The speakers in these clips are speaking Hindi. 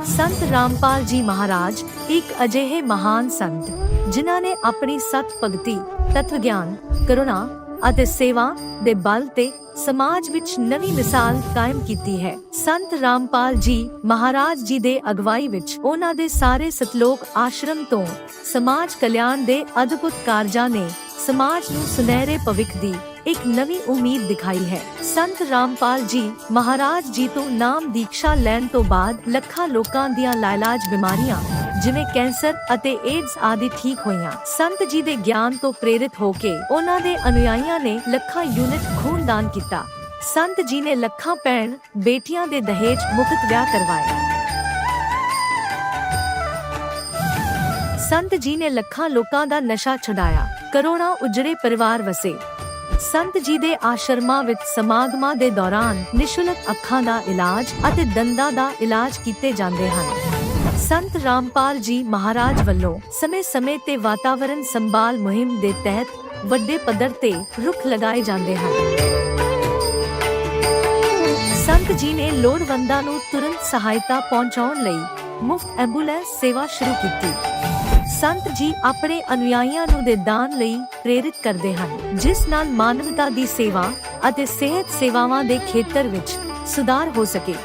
संत रामपाल जी महाराज एक अजिहे महान संत जिन्हां ने अपनी सत भगती, तत्व ज्ञान, करुणा ਅਤੇ सेवा ਦੇ बल ਤੇ समाज ਵਿੱਚ ਨਵੀਂ ਮਿਸਾਲ ਕਾਇਮ ਕੀਤੀ ਹੈ। ਸੰਤ ਰਾਮਪਾਲ ਜੀ ਮਹਾਰਾਜ ਜੀ ਦੇ ਅਗਵਾਈ ਵਿੱਚ ਉਹਨਾਂ ਦੇ ਸਾਰੇ ਸਤਲੋਕ ਆਸ਼ਰਮ ਤੋਂ ਸਮਾਜ ਕਲਿਆਣ ਦੇ ਅਦਭੁਤ ਕਾਰਜਾਂ ਨੇ ਸਮਾਜ ਨੂੰ ਸੁਨਹਿਰੇ ਭਵਿੱਖ ਦੀ ਇੱਕ ਨਵੀਂ ਉਮੀਦ ਦਿਖਾਈ ਹੈ। ਸੰਤ ਰਾਮਪਾਲ ਜੀ ਮਹਾਰਾਜ ਜੀ ਤੋਂ ਨਾਮ ਦੀਕਸ਼ਾ ਲੈਣ ਤੋਂ ਬਾਅਦ ਲੱਖਾਂ ਲੋਕਾਂ ਦੀਆਂ ਲਾਇਲਾਜ ਬਿਮਾਰੀਆਂ ਜਿਵੇਂ ਕੈਂਸਰ ਅਤੇ ਏਡਜ਼ ਆਦਿ ਠੀਕ ਹੋਈਆਂ। ਸੰਤ ਜੀ ਦੇ ਗਿਆਨ ਤੋਂ ਪ੍ਰੇਰਿਤ ਹੋ ਕੇ ਉਹਨਾਂ ਦੇ ਅਨੁਯਾਈਆਂ ਨੇ ਲੱਖਾਂ ਯੂਨਿਟ ਖੂਨ ਦਾਨ ਕੀਤਾ। ਸੰਤ ਜੀ ਨੇ ਲੱਖਾਂ ਭੈਣ ਬੇਟੀਆਂ ਦੇ ਦਹੇਜ ਮੁਕਤ ਵਿਆਹ ਕਰਵਾਏ। ਸੰਤ ਜੀ ਨੇ ਲੱਖਾਂ ਲੋਕਾਂ ਦਾ ਨਸ਼ਾ ਛੁਡਾਇਆ, ਕਰੋੜਾਂ ਉਜੜੇ ਪਰਿਵਾਰ ਵਸੇ। ਸੰਤ ਜੀ ਦੇ ਆਸ਼ਰਮਾਂ ਵਿੱਚ ਸਮਾਗਮਾਂ ਦੇ ਦੌਰਾਨ ਨਿਸ਼ੁਲਕ ਅੱਖਾਂ ਦਾ ਇਲਾਜ ਅਤੇ ਦੰਦਾਂ ਦਾ ਇਲਾਜ ਕੀਤੇ ਜਾਂਦੇ ਹਨ। ਸੰਤ ਰਾਮਪਾਲ ਜੀ ਮਹਾਰਾਜ ਵੱਲੋਂ ਸਮੇਂ-ਸਮੇਂ ਤੇ ਵਾਤਾਵਰਣ ਸੰਭਾਲ ਮੁਹਿੰਮ ਦੇ ਤਹਿਤ ਵੱਡੇ ਪੱਧਰ ਤੇ ਰੁੱਖ ਲਗਾਏ ਜਾਂਦੇ ਹਨ। ਸੰਤ ਜੀ ਨੇ ਲੋੜਵੰਦਾਂ ਨੂੰ ਤੁਰੰਤ ਸਹਾਇਤਾ ਪਹੁੰਚਾਉਣ ਲਈ ਮੁਫਤ ਐਂਬੂਲੈਂਸ ਸੇਵਾ ਸ਼ੁਰੂ ਕੀਤੀ। ਸੰਤ ਜੀ ਆਪਣੇ ਅਨੁਯਾਈਆਂ ਨੂੰ ਦੇ ਦਾਨ ਲਈ ਪ੍ਰੇਰਿਤ ਕਰਦੇ ਹਨ, ਜਿਸ ਨਾਲ ਮਾਨਵਤਾ ਦੀ ਸੇਵਾ ਅਤੇ ਸਿਹਤ ਸੇਵਾਵਾਂ ਦੇ ਖੇਤਰ ਵਿੱਚ ਸੁਧਾਰ ਹੋ ਸਕੇ।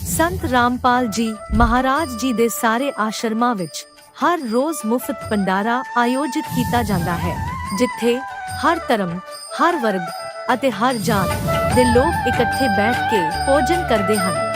ਸੰਤ ਰਾਮਪਾਲ ਜੀ ਮਹਾਰਾਜ ਜੀ ਦੇ ਸਾਰੇ ਆਸ਼ਰਮਾਂ ਵਿੱਚ ਹਰ ਰੋਜ਼ ਮੁਫਤ ਭੰਡਾਰਾ ਆਯੋਜਿਤ ਕੀਤਾ ਜਾਂਦਾ ਹੈ, ਜਿੱਥੇ ਹਰ ਧਰਮ, ਹਰ ਵਰਗ ਅਤੇ ਹਰ ਜਾਤ ਦੇ ਲੋਕ ਇਕੱਠੇ ਬੈਠ ਕੇ ਭੋਜਨ ਕਰਦੇ ਹਨ।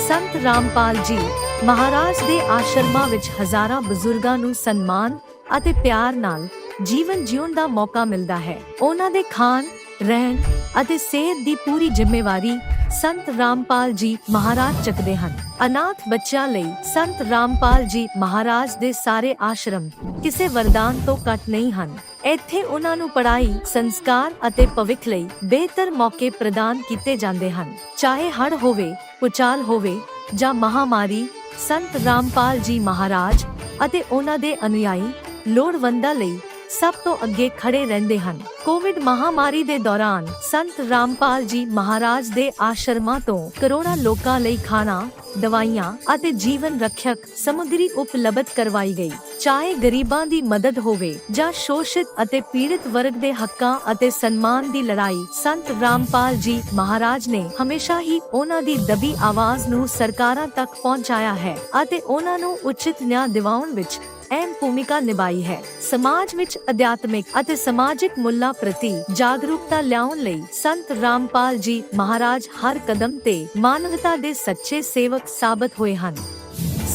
ਸੰਤ ਰਾਮਪਾਲ ਜੀ ਮਹਾਰਾਜ ਦੇ ਆਸ਼ਰਮਾਂ ਵਿੱਚ ਹਜ਼ਾਰਾਂ ਬਜ਼ੁਰਗਾਂ ਨੂੰ ਸਨਮਾਨ ਅਤੇ ਪਿਆਰ ਨਾਲ ਜੀਵਨ ਜਿਉਣ ਦਾ ਮੌਕਾ ਮਿਲਦਾ ਹੈ। ਉਹਨਾਂ ਦੇ ਖਾਣ, ਰਹਿਣ ਅਤੇ ਸਿਹਤ ਦੀ ਪੂਰੀ ਜ਼ਿੰਮੇਵਾਰੀ ਸੰਤ ਰਾਮਪਾਲ ਜੀ ਮਹਾਰਾਜ ਚੱਕਦੇ ਹਨ। ਅਨਾਥ ਬੱਚਿਆਂ ਲਈ ਸੰਤ ਰਾਮਪਾਲ ਜੀ ਮਹਾਰਾਜ ਦੇ ਸਾਰੇ ਆਸ਼ਰਮ ਕਿਸੇ ਵਰਦਾਨ ਤੋਂ ਘੱਟ ਨਹੀਂ ਹਨ। ਇੱਥੇ ਉਹਨਾਂ ਨੂੰ ਪੜ੍ਹਾਈ, ਸੰਸਕਾਰ ਅਤੇ ਭਵਿੱਖ ਲਈ ਬਿਹਤਰ ਮੌਕੇ ਪ੍ਰਦਾਨ ਕੀਤੇ ਜਾਂਦੇ ਹਨ। ਚਾਹੇ ਹੜ੍ਹ ਹੋਵੇ, ਭੂਚਾਲ ਹੋਵੇ ਜਾਂ ਮਹਾਮਾਰੀ, ਸੰਤ ਰਾਮਪਾਲ ਜੀ ਮਹਾਰਾਜ ਅਤੇ ਉਹਨਾਂ ਦੇ ਅਨੁਯਾਈ ਲੋੜਵੰਦਾਂ ਲਈ ਸਭ ਤੋਂ ਅੱਗੇ ਖੜੇ ਰਹਿੰਦੇ ਹਨ। ਕੋਵਿਡ ਮਹਾਮਾਰੀ ਦੇ ਦੌਰਾਨ ਸੰਤ ਰਾਮਪਾਲ ਜੀ ਮਹਾਰਾਜ ਦੇ ਆਸ਼ਰਮਾਂ ਤੋਂ ਕਰੋੜਾਂ ਲੋਕਾਂ ਲਈ ਖਾਣਾ, ਦਵਾਈਆਂ ਅਤੇ ਜੀਵਨ ਰੱਖਿਅਕ ਸਮੱਗਰੀ ਉਪਲਬਧ ਕਰਵਾਈ ਗਈ। ਚਾਹੇ ਗਰੀਬਾਂ ਦੀ ਮਦਦ ਹੋਵੇ ਜਾਂ ਸ਼ੋਸ਼ਿਤ ਅਤੇ ਪੀੜਿਤ ਵਰਗ ਦੇ ਹੱਕਾਂ ਅਤੇ ਸਨਮਾਨ ਦੀ ਲੜਾਈ, ਸੰਤ ਰਾਮਪਾਲ ਜੀ ਮਹਾਰਾਜ ਨੇ ਹਮੇਸ਼ਾ ਹੀ ਉਹਨਾਂ ਦੀ ਦਬੀ ਆਵਾਜ਼ ਨੂੰ ਸਰਕਾਰਾਂ ਤੱਕ ਪਹੁੰਚਾਇਆ ਹੈ ਅਤੇ ਉਹਨਾਂ ਨੂੰ ਉਚਿਤ ਨਿਆਂ ਦਿਵਾਉਣ ਵਿੱਚ ਅਹਿਮ ਭੂਮਿਕਾ ਨਿਭਾਈ ਹੈ। ਸਮਾਜ ਵਿੱਚ ਅਧਿਆਤਮਿਕ ਅਤੇ ਸਮਾਜਿਕ ਮੁੱਲਾਂ ਪ੍ਰਤੀ ਜਾਗਰੂਕਤਾ ਲਿਆਉਣ ਲਈ ਸੰਤ ਰਾਮਪਾਲ ਜੀ ਮਹਾਰਾਜ ਹਰ ਕਦਮ ਤੇ ਮਾਨਵਤਾ ਦੇ ਸੱਚੇ ਸੇਵਕ ਸਾਬਤ ਹੋਏ ਹਨ।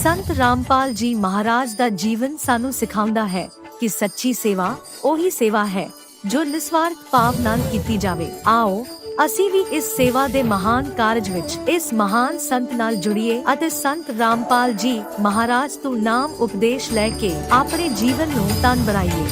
ਸੰਤ ਰਾਮਪਾਲ ਜੀ ਮਹਾਰਾਜ ਦਾ ਜੀਵਨ ਸਾਨੂੰ ਸਿਖਾਉਂਦਾ ਹੈ ਕਿ ਸੱਚੀ ਸੇਵਾ ਉਹੀ ਸੇਵਾ ਹੈ ਜੋ ਨਿਸਵਾਰਥ ਭਾਵ ਨਾਲ ਕੀਤੀ ਜਾਵੇ। ਆਓ ਅਸੀਂ ਵੀ ਇਸ ਸੇਵਾ ਦੇ ਮਹਾਨ ਕਾਰਜ ਵਿੱਚ ਇਸ ਮਹਾਨ ਸੰਤ ਨਾਲ ਜੁੜੀਏ ਅਤੇ ਸੰਤ ਰਾਮਪਾਲ ਜੀ ਮਹਾਰਾਜ ਤੋਂ ਨਾਮ ਉਪਦੇਸ਼ ਲੈ ਕੇ ਆਪਣੇ ਜੀਵਨ ਨੂੰ ਧਨ ਬਣਾਈਏ।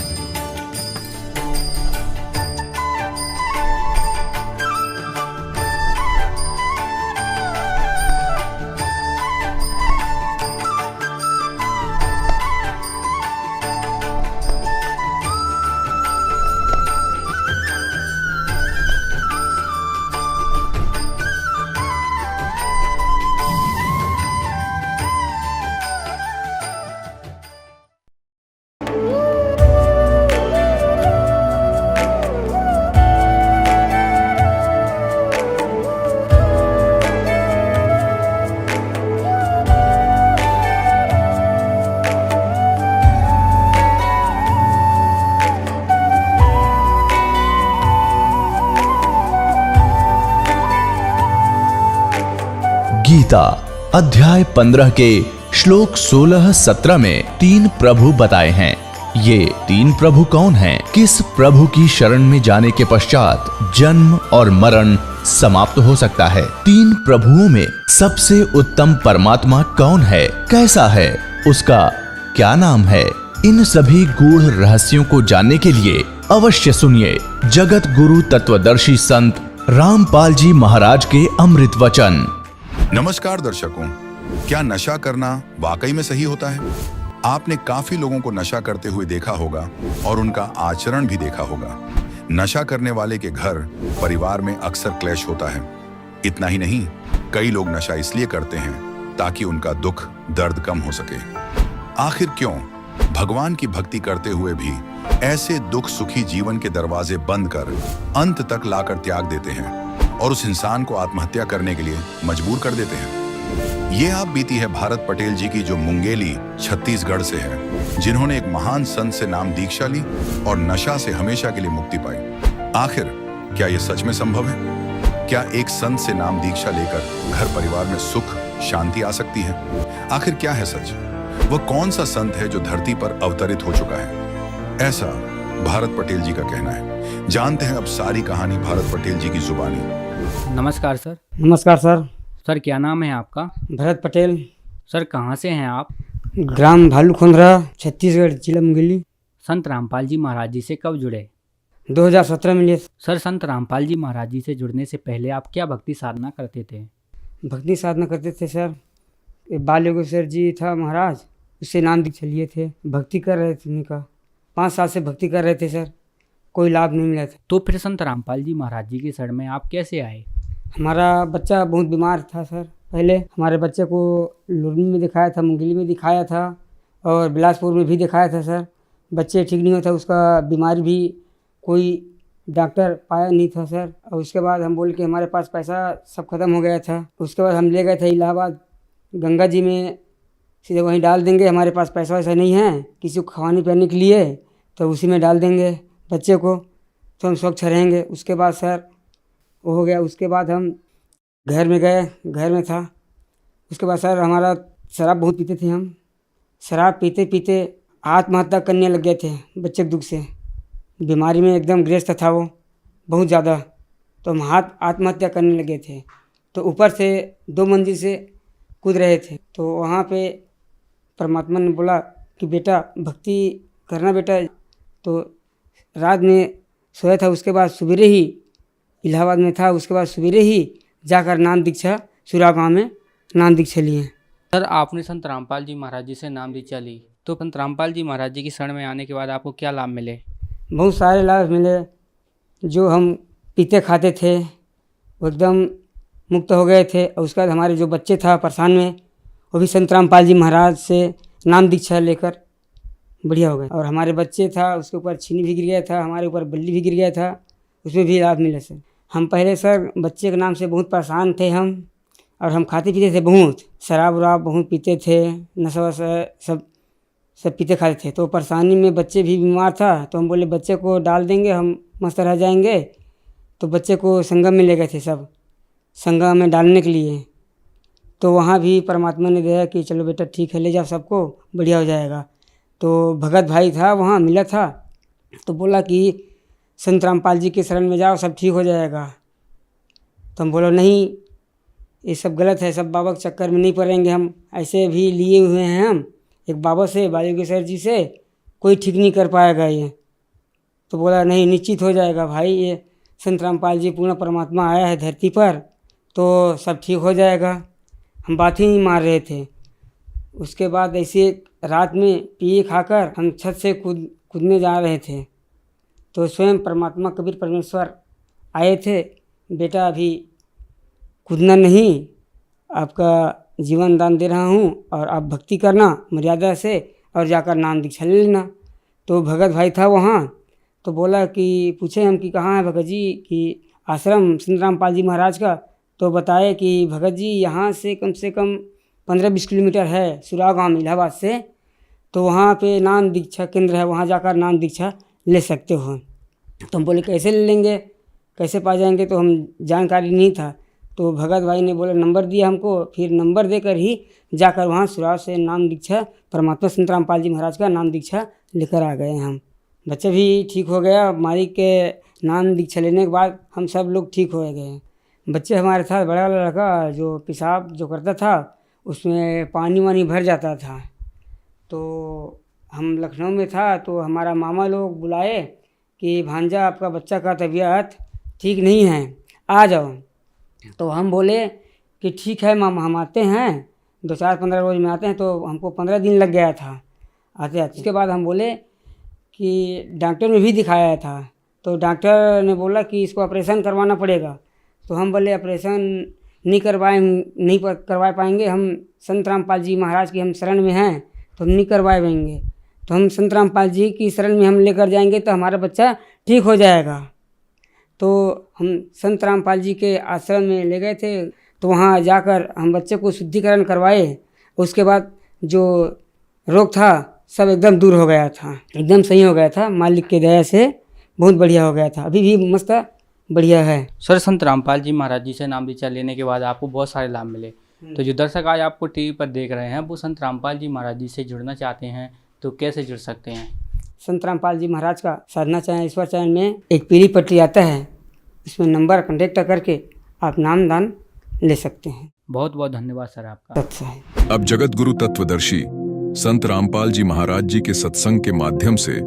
गीता अध्याय 15 के श्लोक 16-17 में 3 प्रभु बताए हैं। ये 3 प्रभु कौन हैं? किस प्रभु की शरण में जाने के पश्चात जन्म और मरण समाप्त हो सकता है? 3 प्रभुओं में सबसे उत्तम परमात्मा कौन है? कैसा है? उसका क्या नाम है? इन सभी गूढ़ रहस्यों को जानने के लिए अवश्य सुनिए जगत गुरु तत्वदर्शी संत रामपाल जी महाराज के अमृत वचन। नमस्कार दर्शकों, क्या नशा करना वाकई में सही होता है? आपने काफी लोगों को नशा करते हुए देखा होगा और उनका आचरण भी देखा होगा। नशा करने वाले के घर परिवार में अक्सर क्लेश होता है। इतना ही नहीं, कई लोग नशा इसलिए करते हैं ताकि उनका दुख दर्द कम हो सके। आखिर क्यों भगवान की भक्ति करते हुए भी ऐसे दुख सुखी जीवन के दरवाजे बंद कर अंत तक लाकर त्याग देते हैं और उस इंसान को आत्महत्या करने के लिए मजबूर कर देते हैं? ये आप बीती है भारत पटेल जी की, जो मुंगेली छत्तीसगढ़ से है, जिन्होंने एक महान संत से नाम दीक्षा ली और नशा से हमेशा के लिए मुक्ति पाई। आखिर क्या यह सच में संभव है? क्या एक संत से नाम दीक्षा लेकर घर परिवार में सुख शांति आ सकती है? आखिर क्या है सच? वह कौन सा संत है जो धरती पर अवतरित हो चुका है? ऐसा भारत पटेल जी का कहना है। जानते हैं अब सारी कहानी भारत पटेल जी की जुबानी। नमस्कार सर। नमस्कार सर। सर क्या नाम है आपका? भरत पटेल। सर कहाँ से हैं आप? ग्राम भालूखोंदरा, छत्तीसगढ़, जिला मुंगेली। संत रामपाल जी महाराज जी से कब जुड़े? 2017 में लिए। सर संत रामपाल जी महाराज जी से जुड़ने से पहले आप क्या भक्ति साधना करते थे? भक्ति साधना करते थे सर। बाल योगेश्वर जी था महाराज, उससे नाम दीक्षा लिए थे। भक्ति कर रहे थे, उनका 5 साल से भक्ति कर रहे थे सर, कोई लाभ नहीं मिला था। तो फिर संत रामपाल जी महाराज जी के शरण में आप कैसे आए? हमारा बच्चा बहुत बीमार था सर। पहले हमारे बच्चे को लुधियाना में दिखाया था, मुंगेली में दिखाया था और बिलासपुर में भी दिखाया था सर। बच्चे ठीक नहीं होता, उसका बीमारी भी कोई डॉक्टर पाया नहीं था सर। और उसके बाद हम बोले कि हमारे पास पैसा सब ख़त्म हो गया था। उसके बाद हम ले गए थे इलाहाबाद, गंगा जी में सीधे वहीं डाल देंगे, हमारे पास पैसा वैसा नहीं है किसी को खाने पीने के लिए, तो उसी में डाल देंगे बच्चे को, तो हम स्वच्छ रहेंगे। उसके बाद सर वो हो गया। उसके बाद हम घर में गए, घर में था। उसके बाद सर हमारा शराब बहुत पीते थे हम। शराब पीते पीते आत्महत्या करने लग गए थे बच्चे के दुख से। बीमारी में एकदम ग्रस्त था वो बहुत ज़्यादा, तो हम आत्महत्या करने लगे थे। तो ऊपर से 2 मंजिल से कूद रहे थे। तो वहाँ पे परमात्मा ने बोला कि बेटा भक्ति करना बेटा। तो रात में सोया था, उसके बाद सवेरे ही इलाहाबाद में था, उसके बाद सवेरे ही जाकर नाम दीक्षा सुरा गाँव में नाम दीक्षा लिए। सर आपने संत रामपाल जी महाराज जी से नाम दीक्षा ली, तो संत रामपाल जी महाराज जी की शरण में आने के बाद आपको क्या लाभ मिले? बहुत सारे लाभ मिले। जो हम पीते खाते थे वो एकदम मुक्त हो गए थे। और उसके बाद हमारे जो बच्चे था परेशान में, वो भी संत रामपाल जी महाराज से नाम दीक्षा लेकर बढ़िया हो गए। और हमारे बच्चे था उसके ऊपर छीनी भी गिर गया था, हमारे ऊपर बल्ली भी गिर गया था, उसमें भी लाभ मिला सर। हम पहले सर बच्चे के नाम से बहुत परेशान थे हम, और हम खाते पीते थे बहुत, शराब वराब बहुत पीते थे, नशा वशा सब पीते खाते थे। तो परेशानी में बच्चे भी बीमार था, तो हम बोले बच्चे को डाल देंगे, हम मस्त रह जाएंगे। तो बच्चे को संगम में ले गए थे सब, संगम में डालने के लिए। तो वहाँ भी परमात्मा ने दिया कि चलो बेटा ठीक है, ले जाओ सबको, बढ़िया हो जाएगा। तो भगत भाई था वहाँ मिला था, तो बोला कि संत रामपाल जी के शरण में जाओ, सब ठीक हो जाएगा। तो हम बोलो नहीं, ये सब गलत है, सब बाबा के चक्कर में नहीं पड़ेंगे हम। ऐसे भी लिए हुए हैं हम एक बाबा से, बायोगेश्वर जी से, कोई ठीक नहीं कर पाएगा ये। तो बोला नहीं, निश्चित हो जाएगा भाई, ये संत रामपाल जी पूर्ण परमात्मा आया है धरती पर, तो सब ठीक हो जाएगा। हम बात ही नहीं मार रहे थे। उसके बाद ऐसे रात में पिए खाकर हम छत से कूदने जा रहे थे, तो स्वयं परमात्मा कबीर परमेश्वर आए थे, बेटा अभी कूदना नहीं, आपका जीवन दान दे रहा हूँ और आप भक्ति करना मर्यादा से और जाकर नाम दीक्षा ले लेना। तो भगत भाई था वहाँ, तो बोला कि पूछे हम कि कहाँ है भगत जी, कि आश्रम संत रामपाल जी महाराज का। तो बताए कि भगत जी यहाँ से कम 15-20 किलोमीटर है, सुरा गाँव इलाहाबाद से, तो वहाँ पे नाम दीक्षा केंद्र है, वहाँ जाकर नाम दीक्षा ले सकते हो। तो हम बोले कैसे ले लेंगे, कैसे पा जाएंगे, तो हम जानकारी नहीं था। तो भगत भाई ने बोला नंबर दिया हमको, फिर नंबर देकर ही जाकर वहाँ सुराव से नाम दीक्षा परमात्मा संत रामपाल जी महाराज का नाम दीक्षा लेकर आ गए हम। बच्चा भी ठीक हो गया, मालिक के नाम दीक्षा लेने के बाद हम सब लोग ठीक हो गए। बच्चे हमारे साथ बड़ा वाला लड़का जो पेशाब जो करता था, उसमें पानी वानी भर जाता था। तो हम लखनऊ में था, तो हमारा मामा लोग बुलाए कि भांजा आपका बच्चा का तबीयत ठीक नहीं है, आ जाओ। तो हम बोले कि ठीक है मामा, हम आते हैं, 2-4-15 रोज में आते हैं। तो हमको 15 दिन लग गया था। आते आते। उसके बाद हम बोले कि डॉक्टर में भी दिखाया था, तो डॉक्टर ने बोला कि इसको ऑपरेशन करवाना पड़ेगा। तो हम बोले ऑपरेशन नहीं करवा पाएंगे, हम संत रामपाल जी महाराज की हम शरण में हैं तो हम नहीं करवाएंगे। तो हम संत रामपाल जी की शरण में हम लेकर जाएंगे तो हमारा बच्चा ठीक हो जाएगा। तो हम संत रामपाल जी के आश्रम में ले गए थे, तो वहाँ जाकर हम बच्चे को शुद्धिकरण करवाए। उसके बाद जो रोग था सब एकदम दूर हो गया था, एकदम सही हो गया था, मालिक की दया से बहुत बढ़िया हो गया था, अभी भी मस्त बढ़िया है। सर, संत रामपाल जी महाराज जी से नाम दीक्षा लेने के बाद आपको बहुत सारे लाभ मिले। तो जो दर्शक आज आपको टीवी पर देख रहे हैं वो संत रामपाल जी महाराज जी से जुड़ना चाहते हैं तो कैसे जुड़ सकते हैं? संत रामपाल जी महाराज का साधना चैनल, ईश्वर चैनल में एक पीली पट्टी आता है, इसमें नंबर कॉन्टेक्ट करके आप नाम दान ले सकते हैं। बहुत बहुत धन्यवाद सर आपका। अच्छा है। अब जगत गुरु तत्वदर्शी संत रामपाल जी महाराज जी के सत्संग के माध्यम से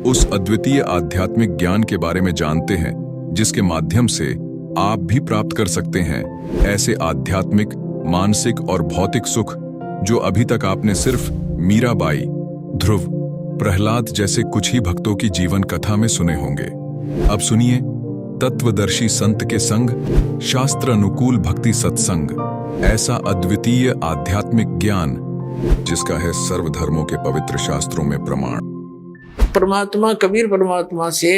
उस अद्वितीय आध्यात्मिक ज्ञान के बारे में जानते हैं जिसके माध्यम से आप भी प्राप्त कर सकते हैं ऐसे आध्यात्मिक, मानसिक और भौतिक सुख जो अभी तक आपने सिर्फ मीराबाई, ध्रुव, प्रहलाद जैसे कुछ ही भक्तों की जीवन कथा में सुने होंगे। अब सुनिए तत्वदर्शी संत के संग शास्त्र अनुकूल भक्ति सत्संग, ऐसा अद्वितीय आध्यात्मिक ज्ञान जिसका है सर्वधर्मों के पवित्र शास्त्रों में प्रमाण। परमात्मा, कबीर परमात्मा से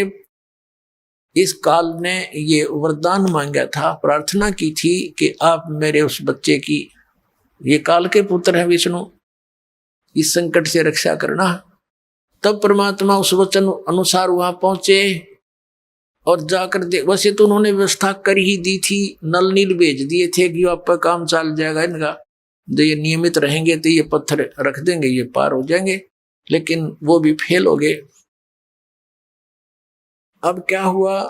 इस काल ने ये वरदान मांगा था, प्रार्थना की थी कि आप मेरे उस बच्चे की, ये काल के पुत्र है विष्णु, इस संकट से रक्षा करना। तब परमात्मा उस वचन अनुसार वहां पहुंचे और जाकर वैसे तो उन्होंने व्यवस्था कर ही दी थी, नल नील भेज दिए थे कि आपका काम चल जाएगा इनका, जो ये नियमित रहेंगे तो ये पत्थर रख देंगे, ये पार हो जाएंगे, लेकिन वो भी फेल हो गए। अब क्या हुआ,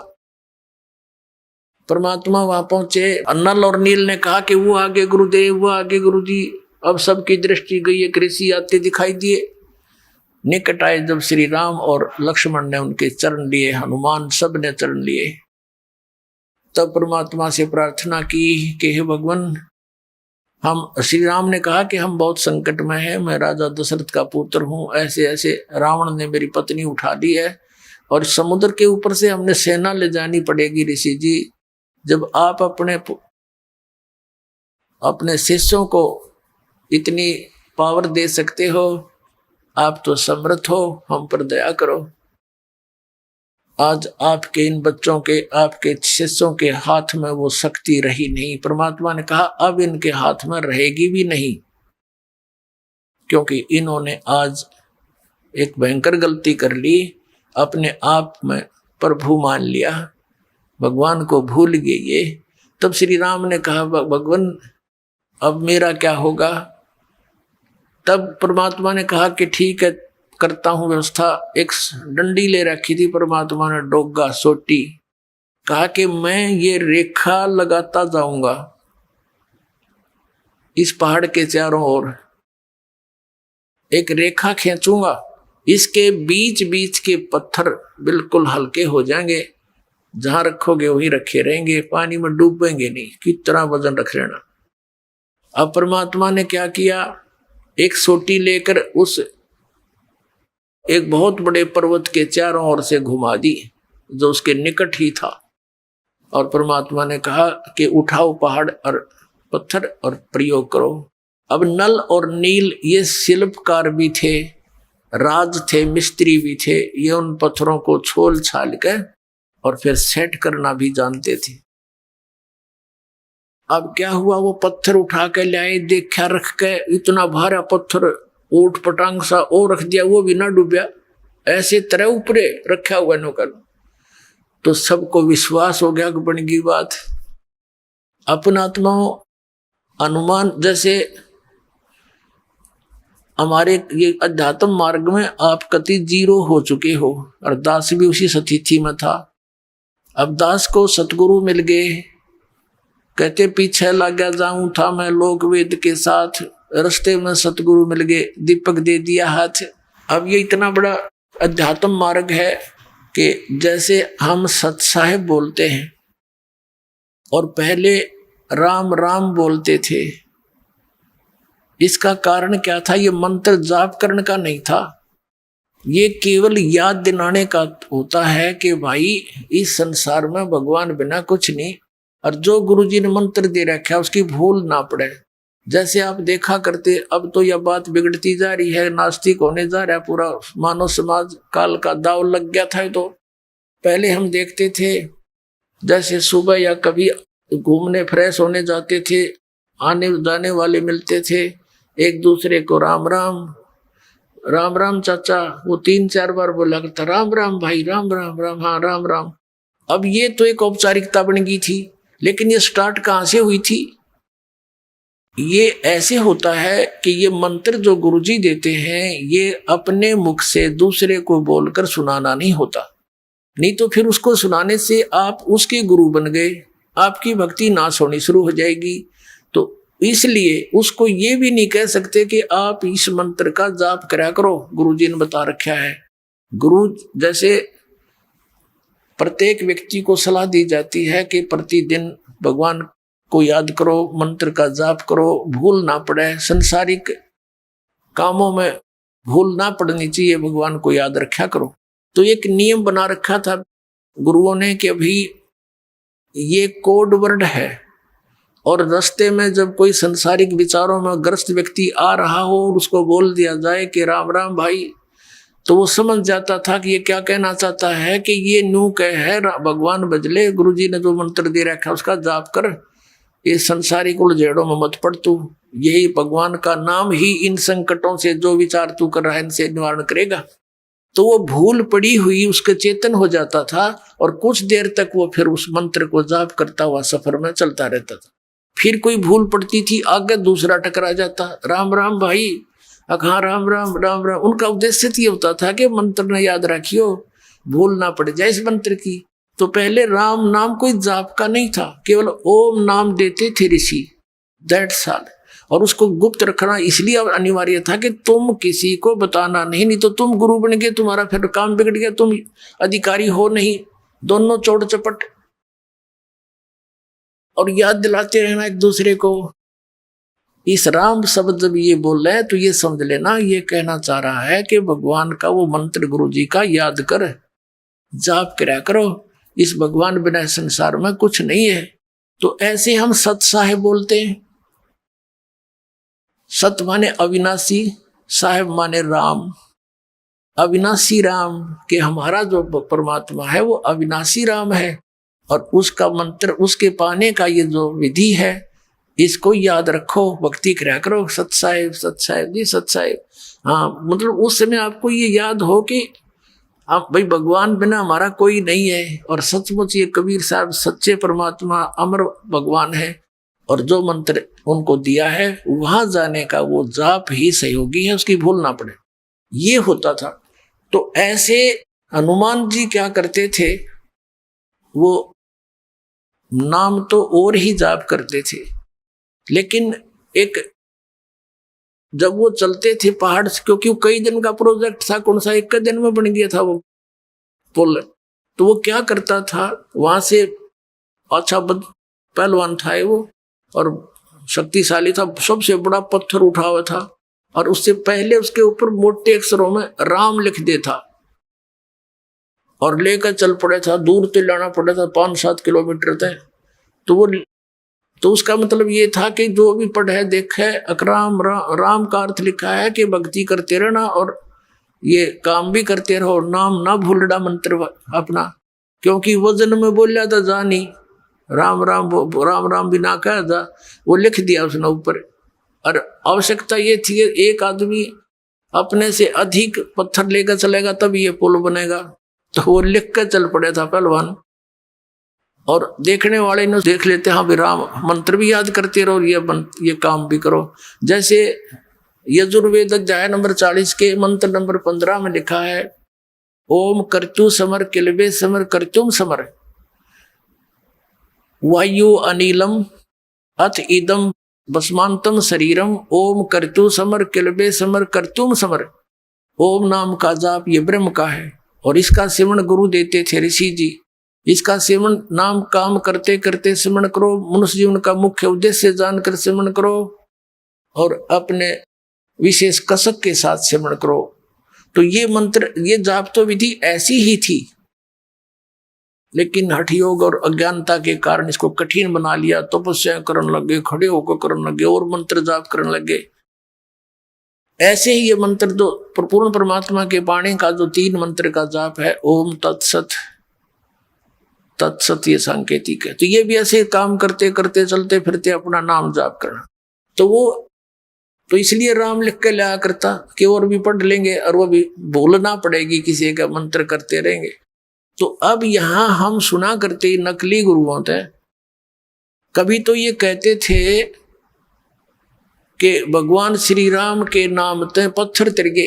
परमात्मा वहां पहुंचे, नल और नील ने कहा कि वो आगे गुरुदेव, वो आगे गुरुजी। अब सबकी दृष्टि गई, एक ऋषि आते दिखाई दिए। निकट आए जब श्री राम और लक्ष्मण ने उनके चरण लिए, हनुमान सब ने चरण लिए, तब परमात्मा से प्रार्थना की कि हे भगवान, हम, श्री राम ने कहा कि हम बहुत संकट में हैं, मैं राजा दशरथ का पुत्र हूं, ऐसे ऐसे रावण ने मेरी पत्नी उठा ली है और समुद्र के ऊपर से हमने सेना ले जानी पड़ेगी। ऋषि जी, जब आप अपने शिष्यों को इतनी पावर दे सकते हो, आप तो समर्थ हो, हम पर दया करो। आज आपके इन बच्चों के, आपके शिष्यों के हाथ में वो शक्ति रही नहीं। परमात्मा ने कहा अब इनके हाथ में रहेगी भी नहीं, क्योंकि इन्होंने आज एक भयंकर गलती कर ली, अपने आप में प्रभु मान लिया, भगवान को भूल गए ये। तब श्री राम ने कहा भगवान अब मेरा क्या होगा? तब परमात्मा ने कहा कि ठीक है, करता हूं व्यवस्था। एक डंडी ले रखी थी परमात्मा ने, डोगा सोटी, कहा कि मैं ये रेखा लगाता जाऊंगा इस पहाड़ के चारों ओर, एक रेखा खींचूंगा, इसके बीच बीच के पत्थर बिल्कुल हल्के हो जाएंगे, जहां रखोगे वहीं रखे रहेंगे, पानी में डूबेंगे नहीं, कितना वजन रख लेना। अब परमात्मा ने क्या किया, एक सोटी लेकर उस एक बहुत बड़े पर्वत के चारों ओर से घुमा दी, जो उसके निकट ही था, और परमात्मा ने कहा कि उठाओ पहाड़ और पत्थर और प्रयोग करो। अब नल और नील ये शिल्पकार भी थे, राज थे, मिस्त्री भी थे, ये उन पत्थरों को छोल छाल कर और फिर सेट करना भी जानते थे। अब क्या हुआ, वो पत्थर उठा के लाए, देखा रख के, इतना भारा पत्थर ऊट पटांग सा ओ रख दिया, वो भी ना डूबया, ऐसे तरह ऊपरे रखा हुआ नौकर। तो सबको विश्वास हो गया कि बन गई बात। अपना आत्माओं अनुमान, जैसे हमारे ये अध्यात्म मार्ग में आप कति जीरो हो चुके हो, और दास भी उसी स्थिति में था। अब दास को सतगुरु मिल गए, कहते पीछे लग गया जाऊं था मैं लोक वेद के साथ, रास्ते में सतगुरु मिल गए, दीपक दे दिया हाथ। अब ये इतना बड़ा अध्यात्म मार्ग है कि जैसे हम सत साहिब बोलते हैं और पहले राम राम बोलते थे, इसका कारण क्या था, ये मंत्र जाप करने का नहीं था, ये केवल याद दिलाने का होता है कि भाई इस संसार में भगवान बिना कुछ नहीं, और जो गुरुजी ने मंत्र दे रखा है उसकी भूल ना पड़े। जैसे आप देखा करते, अब तो यह बात बिगड़ती जा रही है, नास्तिक होने जा रहा है पूरा मानव समाज, काल का दाव लग गया था। तो पहले हम देखते थे जैसे सुबह या कभी घूमने फ्रेश होने जाते थे, आने जाने वाले मिलते थे, एक दूसरे को राम राम राम राम चाचा, वो 3-4 बार बोला करता राम राम भाई, राम राम राम, हाँ राम राम। अब ये तो एक औपचारिकता बन गई थी, लेकिन ये स्टार्ट कहाँ से हुई थी? ये ऐसे होता है कि ये मंत्र जो गुरुजी देते हैं ये अपने मुख से दूसरे को बोलकर सुनाना नहीं होता, नहीं तो फिर उसको सुनाने से आप उसके गुरु बन गए, आपकी भक्ति नाश होनी शुरू हो जाएगी। तो इसलिए उसको ये भी नहीं कह सकते कि आप इस मंत्र का जाप करा करो, गुरुजी ने बता रखा है। गुरु जैसे प्रत्येक व्यक्ति को सलाह दी जाती है कि प्रतिदिन भगवान को याद करो, मंत्र का जाप करो, भूल ना पड़े, संसारिक कामों में भूल ना पड़नी चाहिए, भगवान को याद रखा करो। तो एक नियम बना रखा था गुरुओं ने कि अभी ये कोड वर्ड है, और रास्ते में जब कोई संसारिक विचारों में ग्रस्त व्यक्ति आ रहा हो और उसको बोल दिया जाए कि राम राम भाई, तो वो समझ जाता था कि ये क्या कहना चाहता है, कि ये नू कह है भगवान बजले, गुरुजी ने जो मंत्र दे रखा है उसका जाप कर, ये संसारिक उलझेड़ों में मत पड़ तू, यही भगवान का नाम ही इन संकटों से जो विचार तू कर रहा है इनसे निवारण करेगा। तो वो भूल पड़ी हुई उसके चेतन हो जाता था, और कुछ देर तक वो फिर उस मंत्र को जाप करता हुआ सफर में चलता रहता था। फिर कोई भूल पड़ती थी, आगे दूसरा टकरा जाता, राम राम भाई, हाँ राम राम राम राम। उनका उद्देश्य ये होता था कि मंत्र ने याद रखियो, भूल ना पड़ जाए इस मंत्र की। तो पहले राम नाम कोई जाप का नहीं था, केवल ओम नाम देते थे ऋषि, दैट्स ऑल। और उसको गुप्त रखना इसलिए अनिवार्य था कि तुम किसी को बताना नहीं तो तुम गुरु बन गए, तुम्हारा फिर काम बिगड़ गया, तुम अधिकारी हो नहीं, दोनों चोट चपट। और याद दिलाते रहना एक दूसरे को। इस राम शब्द जब ये बोल रहे हैं तो ये समझ लेना, ये कहना चाह रहा है कि भगवान का वो मंत्र गुरुजी का याद कर, जाप करा करो, इस भगवान बिना संसार में कुछ नहीं है। तो ऐसे हम सत साहेब बोलते हैं। सत माने अविनाशी, साहेब माने राम। अविनाशी राम के हमारा जो परमात्मा है वो अविनाशी राम है, और उसका मंत्र, उसके पाने का ये जो विधि है, इसको याद रखो, भक्ति करा करो, सत साहेब जी, सत साहेब। हाँ, मतलब उस समय आपको ये याद हो कि आप भाई भगवान बिना हमारा कोई नहीं है, और सचमुच ये कबीर साहब सच्चे परमात्मा अमर भगवान है, और जो मंत्र उनको दिया है वहां जाने का वो जाप ही सहयोगी है, उसकी भूल ना पड़े, ये होता था। तो ऐसे हनुमान जी क्या करते थे, वो नाम तो और ही जाप करते थे, लेकिन एक जब वो चलते थे पहाड़ से, क्योंकि कई दिन का प्रोजेक्ट था, कौन सा एक दिन में बन गया था वो पुल, तो वो क्या करता था, वहां से अच्छा पहलवान था वो और शक्तिशाली था, सबसे बड़ा पत्थर उठा हुआ था, और उससे पहले उसके ऊपर मोटे अक्षरों में राम लिख देता और लेकर चल पड़े था। दूर तो लाना पड़ा था 5-7 किलोमीटर तक। तो उसका मतलब ये था कि जो भी पढ़े देखे, अकराम राम का अर्थ लिखा है कि भक्ति करते रहना और ये काम भी करते रहो, नाम ना भूलना मंत्र अपना, क्योंकि वजन में बोलिया था जानी राम राम राम राम भी ना कह जा, वो लिख दिया उसने ऊपर। और आवश्यकता ये थी एक आदमी अपने से अधिक पत्थर लेकर चलेगा तब ये पुल बनेगा, तो वो लिख कर चल पड़े था पहलवान। और देखने वाले ने देख लेते, हाँ भी राम मंत्र भी याद करते रहो, ये काम भी करो। जैसे यजुर्वेद अध्याय नंबर 40 के मंत्र नंबर 15 में लिखा है, ओम कर्तु समर किलबे समर कर्तुम समर वायु अनिलम अथ इदम भस्मांतम शरीरम ओम कर्तु समर किलबे समर कर्तुम समर। ओम नाम का जाप ये ब्रह्म का है, और इसका सिमरण गुरु देते थे ऋषि जी। इसका सिमरण नाम काम करते करते सिमरण करो, मनुष्य जीवन का मुख्य उद्देश्य जानकर सिमरण करो, और अपने विशेष कसक के साथ सिमरण करो। तो ये मंत्र, ये जाप तो विधि ऐसी ही थी, लेकिन हठ योग और अज्ञानता के कारण इसको कठिन बना लिया। तपस्या करने लगे, खड़े होकर करने लगे और मंत्र जाप करने लगे। ऐसे ही ये मंत्र जो पूर्ण परमात्मा के वाणी का जो 3 मंत्र का जाप है, ओम तत्सत, तत्सत ये सांकेतिक है। तो ये भी ऐसे काम करते करते चलते फिरते अपना नाम जाप करना। तो वो तो इसलिए राम लिख के लाया करता कि और भी पढ़ लेंगे और वो भी भूलना पड़ेगी, किसी का मंत्र करते रहेंगे। तो अब यहां हम सुना करते नकली गुरुओं थे, कभी तो ये कहते थे कि भगवान श्री राम के नाम ते पत्थर तिरगे,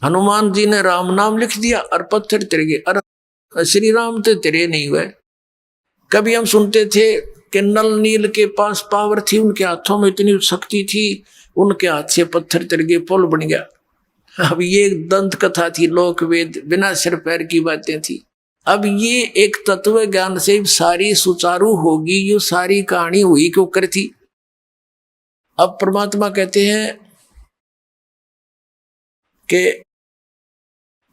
हनुमान जी ने राम नाम लिख दिया और पत्थर तिरगे, और श्री राम तो तिरे नहीं हुए। कभी हम सुनते थे कि नल नील के पास पावर थी, उनके हाथों में इतनी शक्ति थी, उनके हाथ से पत्थर तिरगे पुल बन गया। अब ये दंत कथा थी, लोक वेद, बिना सिर पैर की बातें थी। अब ये एक तत्व ज्ञान से सारी सुचारू होगी, ये सारी कहानी हुई क्यों कर थी। अब परमात्मा कहते हैं कि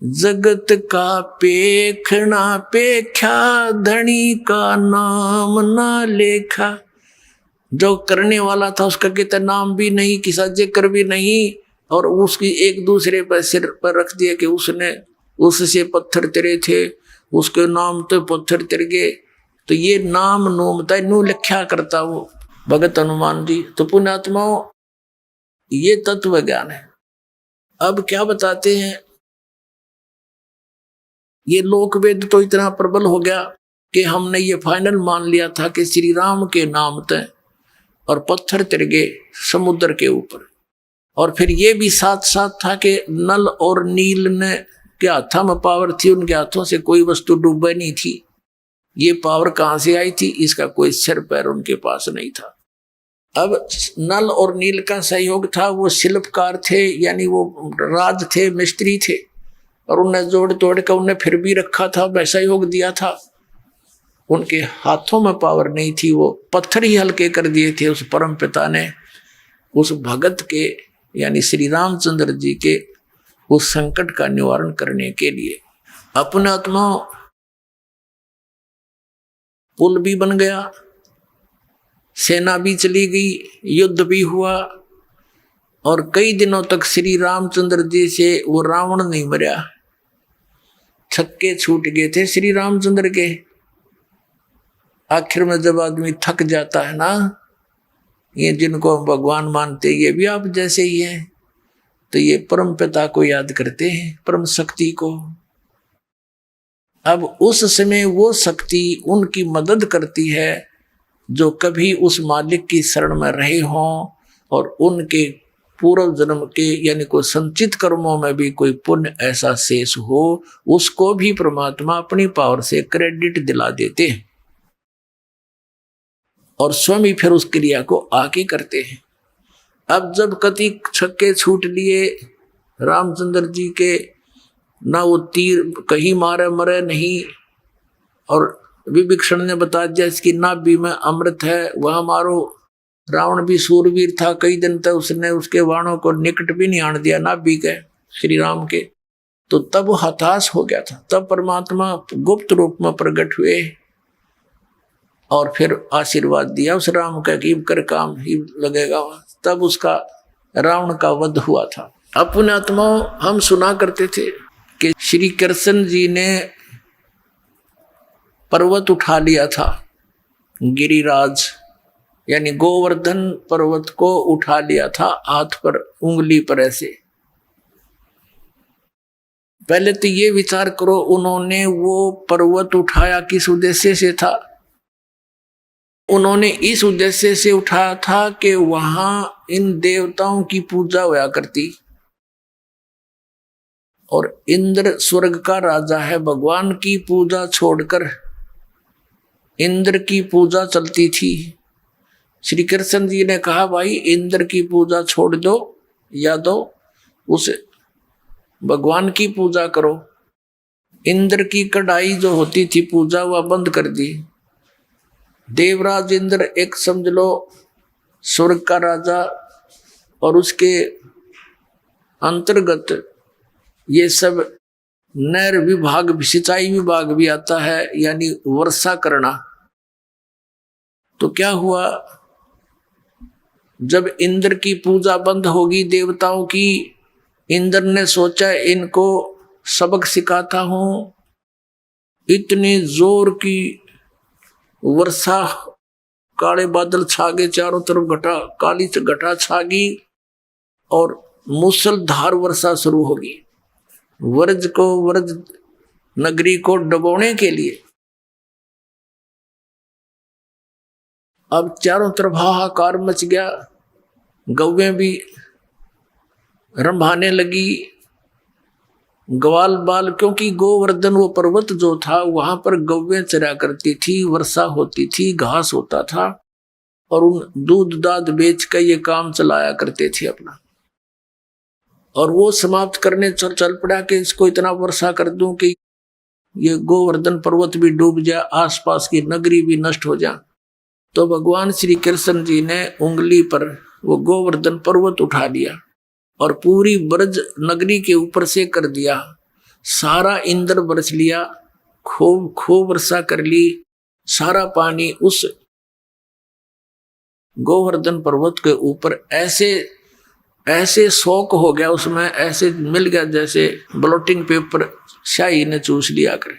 जगत का पेखना पेख्या, धनी का नाम ना लेखा। जो करने वाला था उसका कहते नाम भी नहीं, किसा जिक्र भी नहीं, और उसकी एक दूसरे पर सिर पर रख दिया कि उसने, उससे पत्थर तिरे थे, उसके नाम तो पत्थर तिर गए। तो ये नाम नोमता नू लिखा करता वो भगत हनुमान जी। तो पुण्यात्माओं, ये तत्व ज्ञान है। अब क्या बताते हैं, ये लोक वेद तो इतना प्रबल हो गया कि हमने ये फाइनल मान लिया था कि श्री राम के नाम तय और पत्थर तिर गए समुद्र के ऊपर। और फिर ये भी साथ साथ था कि नल और नील ने के हाथों में पावर थी, उनके हाथों से कोई वस्तु डूबे नहीं थी। ये पावर कहाँ से आई थी, इसका कोई सिर पैर उनके पास नहीं था। अब नल और नील का सहयोग था, वो शिल्पकार थे, यानी वो राज थे, मिस्त्री थे, और उन्हें जोड़ तोड़ कर उन्हें फिर भी रखा था, वैसा सहयोग दिया था। उनके हाथों में पावर नहीं थी, वो पत्थर ही हल्के कर दिए थे उस परम पिता ने, उस भगत के यानी श्री रामचंद्र जी के उस संकट का निवारण करने के लिए। अपने आत्मा पुल भी बन गया, सेना भी चली गई, युद्ध भी हुआ, और कई दिनों तक श्री रामचंद्र जी से वो रावण नहीं मरा। छक्के छूट गए थे श्री रामचंद्र के। आखिर में जब आदमी थक जाता है ना, ये जिनको हम भगवान मानते, ये भी आप जैसे ही हैं, तो ये परम पिता को याद करते हैं, परम शक्ति को। अब उस समय वो शक्ति उनकी मदद करती है जो कभी उस मालिक की शरण में रहे हों, और उनके पूर्व जन्म के यानी कोई संचित कर्मों में भी कोई पुण्य ऐसा शेष हो, उसको भी परमात्मा अपनी पावर से क्रेडिट दिला देते हैं, और स्वयं ही फिर उस क्रिया को आके करते हैं। अब जब कति छक्के छूट लिए रामचंद्र जी के, ना वो तीर कहीं मारे मरे नहीं, और विभीषण ने बता दिया इसकी नाभि में अमृत है, वह मारो। रावण भी सूरवीर था, कई दिन तक उसने उसके बाणों को निकट भी नहीं आने दिया नाभि के श्री राम के। तो तब वो हताश हो गया था। तब परमात्मा गुप्त रूप में प्रकट हुए और फिर आशीर्वाद दिया उस राम का कि कर काम ही लगेगा। तब उसका रावण का वध हुआ था। अपने आत्माओं, हम सुना करते थे कि श्री कृष्ण जी ने पर्वत उठा लिया था, गिरिराज यानी गोवर्धन पर्वत को उठा लिया था हाथ पर, उंगली पर ऐसे। पहले तो ये विचार करो, उन्होंने वो पर्वत उठाया किस उद्देश्य से था? उन्होंने इस उद्देश्य से उठाया था कि वहां इन देवताओं की पूजा हुआ करती, और इंद्र स्वर्ग का राजा है, भगवान की पूजा छोड़कर इंद्र की पूजा चलती थी। श्री कृष्ण जी ने कहा भाई इंद्र की पूजा छोड़ दो, या दो उस भगवान की पूजा करो। इंद्र की कढ़ाई जो होती थी पूजा, वह बंद कर दी। देवराज इंद्र एक समझ लो स्वर्ग का राजा, और उसके अंतर्गत ये सब नहर विभाग, सिंचाई विभाग भी आता है, यानी वर्षा करना। तो क्या हुआ, जब इंद्र की पूजा बंद होगी देवताओं की, इंद्र ने सोचा इनको सबक सिखाता हूं। इतने जोर की वर्षा, काले बादल छा गए, चारों तरफ घटा, काली घटा छा गई और मूसलधार वर्षा शुरू होगी। व्रज नगरी को डुबोने के लिए अब चारों तरफ हाहाकार मच गया। गौवें भी रंभाने लगी, ग्वाल बाल, क्योंकि गोवर्धन वो पर्वत जो था वहां पर गौवें चरा करती थी, वर्षा होती थी, घास होता था, और उन दूध दाद बेच कर ये काम चलाया करते थे अपना। और वो समाप्त करने चल पड़ा कि इसको इतना वर्षा कर दूं कि ये गोवर्धन पर्वत भी डूब जाए, आसपास की नगरी भी नष्ट हो जाए। तो भगवान श्री कृष्ण जी ने उंगली पर वो गोवर्धन पर्वत उठा लिया और पूरी ब्रज नगरी के ऊपर से कर दिया। सारा इंद्र बरस लिया, खूब वर्षा कर ली। सारा पानी उस गोवर्धन पर्वत के ऊपर ऐसे शौक हो गया, उसमें ऐसे मिल गया जैसे ब्लोटिंग पेपर शाही ने चूस लिया करे।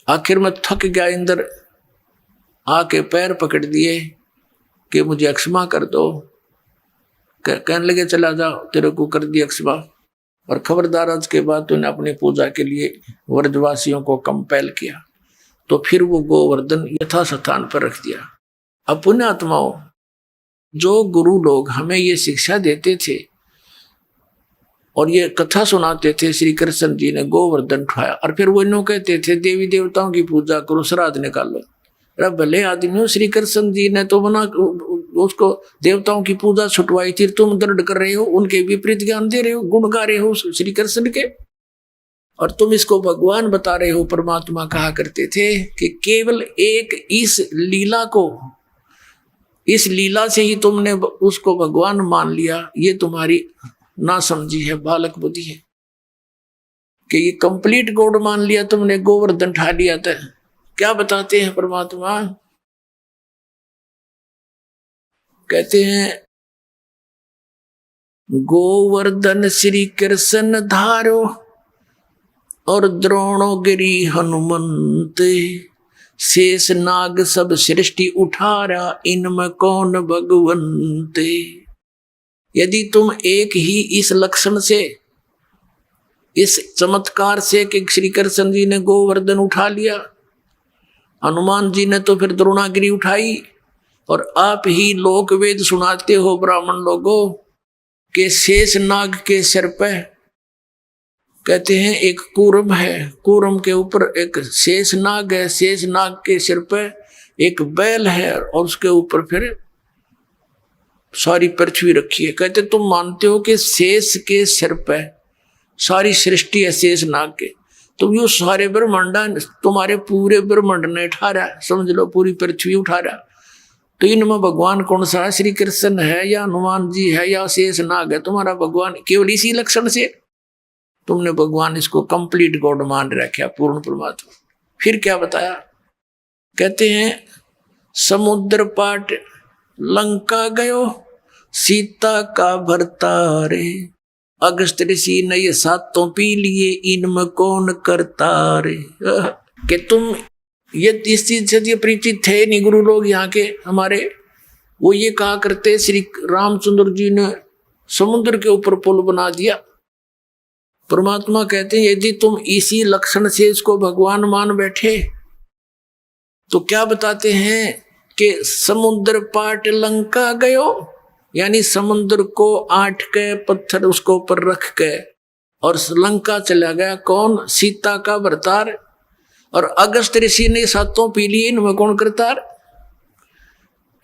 आखिर में थक गया इंद्र, आके पैर पकड़ दिए कि मुझे क्षमा कर दो। कहने लगे चला जाओ, तेरे को कर दिया क्षमा, और खबरदार आज के बाद तूने अपनी पूजा के लिए व्रजवासियों को कंपेल किया। तो फिर वो गोवर्धन यथास्थान पर रख दिया। अब पुण्यात्माओं, जो गुरु लोग हमें ये शिक्षा देते थे और ये कथा सुनाते थे, श्री कृष्ण जी ने गोवर्धन उठाया और फिर वो इन्हों कहते थे देवी देवताओं की पूजा करो, श्राद्ध निकालो। अरे भले आदमियों, श्री कृष्ण जी ने तो बना उसको देवताओं की पूजा छुटवाई थी, तुम दर्द कर रहे हो, उनके विपरीत ज्ञान दे रहे हो, गुण गा रहे हो श्री कृष्ण के, और तुम इसको भगवान बता रहे हो। परमात्मा कहा करते थे कि केवल एक इस लीला से ही तुमने उसको भगवान मान लिया, ये तुम्हारी ना समझी है, बालक बुद्धि है कि ये कंप्लीट गॉड मान लिया तुमने, गोवर्धन उठा लिया था। क्या बताते हैं परमात्मा, कहते हैं गोवर्धन श्री कृष्ण धारो और द्रोणोगिरी हनुमंत, शेष नाग सब सृष्टि उठारा, इनमें कौन भगवंत। यदि तुम एक ही इस लक्षण से, इस चमत्कार से कि श्री कृष्ण जी ने गोवर्धन उठा लिया, हनुमान जी ने तो फिर द्रोणागिरी उठाई, और आप ही लोक वेद सुनाते हो ब्राह्मण लोगों के शेष नाग के सिर पे कहते हैं एक कूर्म है, कूर्म के ऊपर एक शेष नाग है, शेष नाग के सिर पे एक बैल है, और उसके ऊपर फिर सारी पृथ्वी रखी है। कहते तुम मानते हो कि शेष के सिर पे सारी सृष्टि है शेष नाग के, तुम यो सारे ब्रह्मांड, तुम्हारे पूरे ब्रह्मांड ने उठा रहा है, समझ लो पूरी पृथ्वी उठा रहा। तो इनमें भगवान कौन सा है, श्री कृष्ण है या हनुमान जी है या शेष नाग है तुम्हारा भगवान? केवल इसी लक्षण से तुमने भगवान इसको कंप्लीट गॉड मान रखा, पूर्ण परमात्मा। फिर क्या बताया, कहते हैं समुद्र पाट लंका गयो, सीता का भरतारे, अगस्त ऋषि ने ये सातों पी लिए, इनमें कौन करता रे। कि तुम ये इस चीज से परिचित थे नहीं गुरु लोग यहाँ के हमारे, वो ये कहा करते श्री रामचंद्र जी ने समुद्र के ऊपर पुल बना दिया। परमात्मा कहते हैं यदि तुम इसी लक्षण से इसको भगवान मान बैठे तो क्या बताते हैं कि समुद्र पाट लंका गयो, यानी समुद्र को आट के पत्थर उसको ऊपर रख के और लंका चला गया। कौन? सीता का भरतार। और अगस्त ऋषि ने सातों पी लिए, इनमें कौन करतार?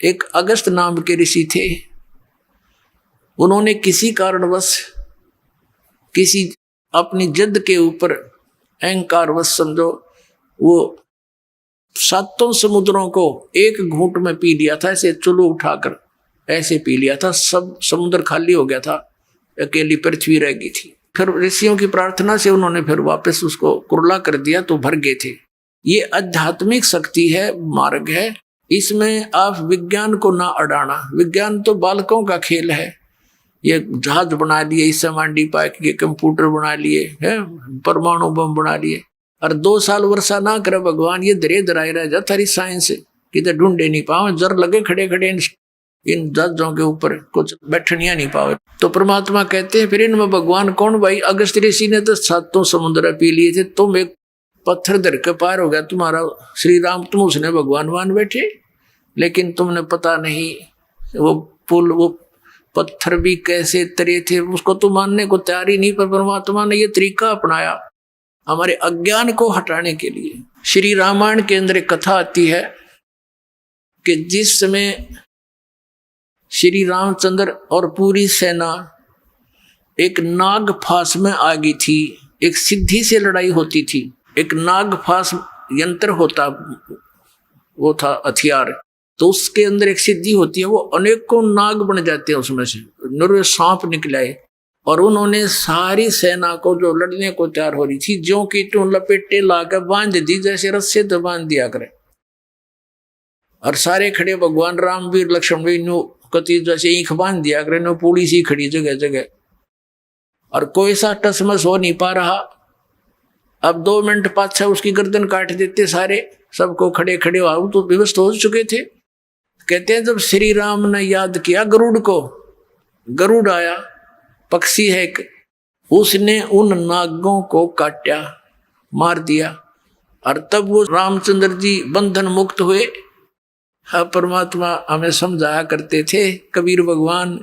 एक अगस्त नाम के ऋषि थे, उन्होंने किसी कारणवश किसी अपनी जिद के ऊपर अहंकारवश समझो वो सातों समुद्रों को एक घूंट में पी लिया था, ऐसे चुल्लू उठाकर ऐसे पी लिया था। सब समुद्र खाली हो गया था, अकेली पृथ्वी रह गई थी। फिर ऋषियों की प्रार्थना से उन्होंने फिर वापस उसको कुरला कर दिया तो भर गए थे। ये आध्यात्मिक शक्ति है, मार्ग है। इसमें आप विज्ञान को ना अड़ाना। विज्ञान तो बालकों का खेल है। ये जहाज बना लिए, इससे मांडी पाइक के कंप्यूटर बना लिए है, परमाणु बम बना लिए, और 2 साल वर्षा ना करे भगवान, ये धरे धराए रह जाता सारी साइंस किधर ढूंढे नहीं पाओ, जर लगे खड़े खड़े इन जहाजों के ऊपर कुछ बैठनिया नहीं पाओ। तो परमात्मा कहते हैं फिर इनमें भगवान कौन भाई? अगस्त ऋषि ने तो 7 समुद्र पी लिए थे, तुम एक पत्थर धर के पार हो गया तुम्हारा श्री राम, तुम उसने भगवान मान बैठे, लेकिन तुमने पता नहीं वो पुल वो पत्थर भी कैसे तरे थे, उसको तो मानने को तैयार ही नहीं। पर परमात्मा ने ये तरीका अपनाया हमारे अज्ञान को हटाने के लिए। श्री रामायण के अंदर एक कथा आती है कि जिस समय श्री रामचंद्र और पूरी सेना एक नाग फांस में आ गई थी, एक सिद्धि से लड़ाई होती थी। एक नाग फांस यंत्र होता, वो था हथियार, तो उसके अंदर एक सिद्धि होती है, वो अनेकों नाग बन जाते हैं, उसमें से नर सांप निकलाए, और उन्होंने सारी सेना को जो लड़ने को तैयार हो रही थी ज्यों की त्यों लपेटे लाकर बांध दी, जैसे रस्से तो बांध दिया करे। और सारे खड़े भगवान राम वीर लक्ष्मण भी नो कति जैसे ईख बांध दिया करे, नो पूरी सी खड़ी जगह जगह, और कोई सा टसमस हो नहीं पा रहा। अब 2 मिनट पाछा उसकी गर्दन काट देते सारे, सबको खड़े खड़े आओ तो विवश हो चुके थे। कहते हैं जब श्री राम ने याद किया गरुड़ को, गरुड़ आया, पक्षी है एक, उसने उन नागों को काटा, मार दिया, और तब वो रामचंद्र जी बंधन मुक्त हुए। हाँ, परमात्मा हमें समझाया करते थे। कबीर भगवान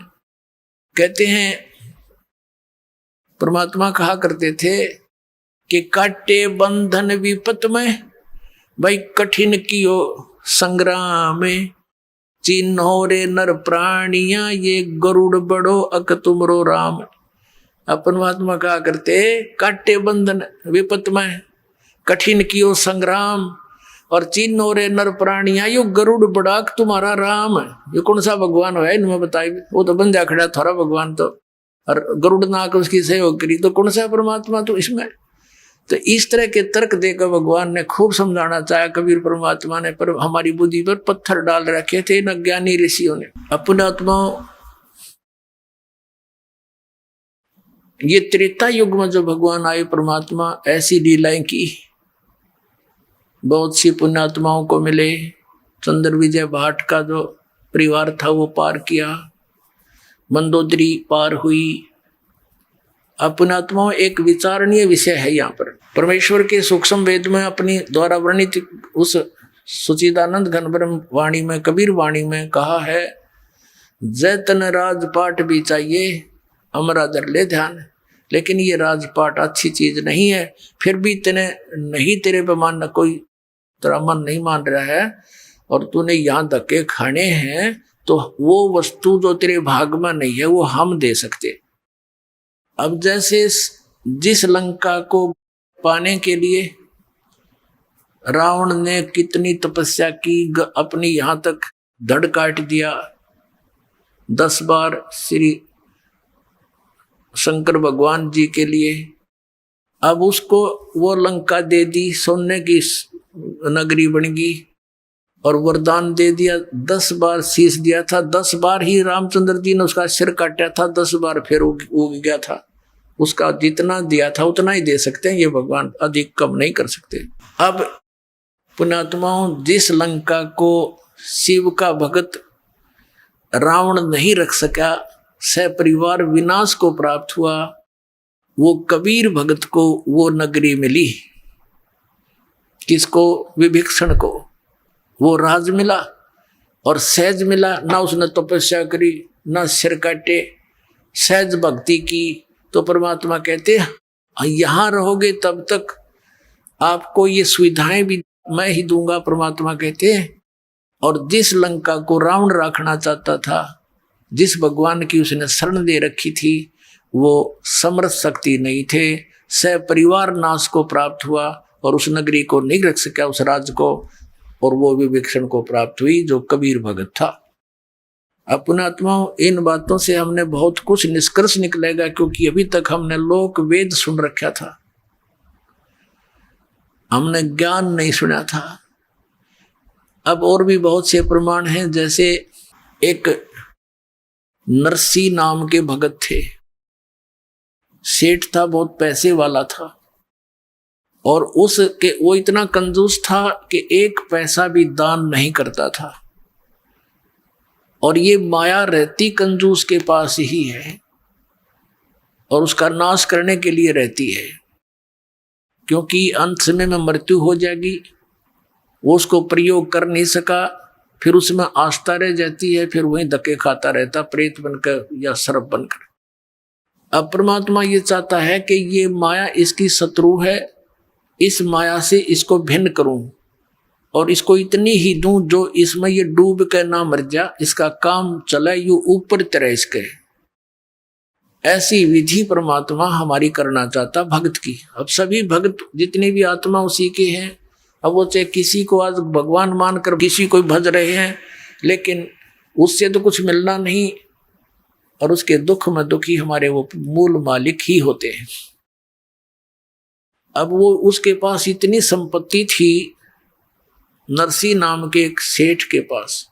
कहते हैं, परमात्मा कहा करते थे कि काटे बंधन विपत में, भाई कठिन कियो संग्राम में, चिन्हो रे नर प्राणिया ये गरुड़ बड़ो अक तुमरो राम। परमात्मा कहा करते काटे बंधन विपत में, कठिन कियो संग्राम, और चिन्हो रे नर प्राणिया यो गरुड़ बड़ा तुम्हारा राम। ये कौन सा भगवान है इनमें बताई? वो तो बंजा खड़ा थारा भगवान, तो और गरुड़ नाक उसकी सहयोग करी, तो कौन सा परमात्मा तो इसमें? तो इस तरह के तर्क देकर भगवान ने खूब समझाना चाहा कबीर परमात्मा ने, पर हमारी बुद्धि पर पत्थर डाल रखे थे इन अज्ञानी ऋषियों ने। अपने आत्माओं, ये त्रेता युग में जो भगवान आए परमात्मा, ऐसी लीलाएं की, बहुत सी पुण्यात्माओं को मिले। चंद्र विजय भाट का जो परिवार था वो पार किया, मंदोदरी पार हुई। अपनात्माओं एक विचारणीय विषय है। यहाँ पर परमेश्वर के सूक्ष्म वेद में अपनी द्वारा वर्णित उस सुचिदानंद घन ब्रह्म वाणी में, कबीर वाणी में कहा है, जैतन राजपाट भी चाहिए अमरा दर ले ध्यान। लेकिन ये राजपाट अच्छी चीज नहीं है, फिर भी तेने नहीं, तेरे पे मानना, कोई तेरा मन नहीं मान रहा है और तूने यहाँ धक्के खाने हैं, तो वो वस्तु जो तेरे भाग में नहीं है वो हम दे सकते। अब जैसे जिस लंका को पाने के लिए रावण ने कितनी तपस्या की, अपनी यहाँ तक धड़ काट दिया, 10 बार श्री शंकर भगवान जी के लिए, अब उसको वो लंका दे दी, सोने की नगरी बन गई, और वरदान दे दिया, 10 बार शीश दिया था, 10 बार ही रामचंद्र जी ने उसका सिर काटा था, 10 बार फिर उग गया था। उसका जितना दिया था उतना ही दे सकते हैं, ये भगवान अधिक कम नहीं कर सकते। अब पुण्यात्माओं, जिस लंका को शिव का भक्त रावण नहीं रख सका, सपरिवार विनाश को प्राप्त हुआ, वो कबीर भगत को वो नगरी मिली। किसको? विभीषण को वो राज मिला और सहज मिला। ना उसने तपस्या करी, ना सिर काटे, सहज भक्ति की। तो परमात्मा कहते यहाँ रहोगे तब तक आपको ये सुविधाएं भी मैं ही दूंगा, परमात्मा कहते हैं। और जिस लंका को रावण रखना चाहता था, जिस भगवान की उसने शरण दे रखी थी, वो समर्थ शक्ति नहीं थे, सपरिवार नाश को प्राप्त हुआ और उस नगरी को नहीं रख सका, उस राज्य को, और वो विभीषण को प्राप्त हुई जो कबीर भगत था। अपने आत्माओं, इन बातों से हमने बहुत कुछ निष्कर्ष निकलेगा, क्योंकि अभी तक हमने लोक वेद सुन रखा था, हमने ज्ञान नहीं सुना था। अब और भी बहुत से प्रमाण हैं, जैसे एक नरसी नाम के भगत थे, सेठ था, बहुत पैसे वाला था, और उसके वो इतना कंजूस था कि एक पैसा भी दान नहीं करता था। और ये माया रहती कंजूस के पास ही है और उसका नाश करने के लिए रहती है, क्योंकि अंत समय में मृत्यु हो जाएगी, वो उसको प्रयोग कर नहीं सका, फिर उसमें आस्था रह जाती है, फिर वहीं धक्के खाता रहता प्रेत बनकर या सर्प बनकर। अब परमात्मा ये चाहता है कि ये माया इसकी शत्रु है, इस माया से इसको भिन्न करूं और इसको इतनी ही दूं जो इसमें ये डूब के ना मर जा, इसका काम चले यू ऊपर तरह इसके। ऐसी विधि परमात्मा हमारी करना चाहता भक्त की। अब सभी भक्त जितने भी आत्मा उसी के हैं, अब वो चाहे किसी को आज भगवान मानकर किसी को भज रहे हैं, लेकिन उससे तो कुछ मिलना नहीं, और उसके दुख में दुखी हमारे वो मूल मालिक ही होते हैं। अब वो उसके पास इतनी संपत्ति थी, नरसी नाम के एक सेठ के पास,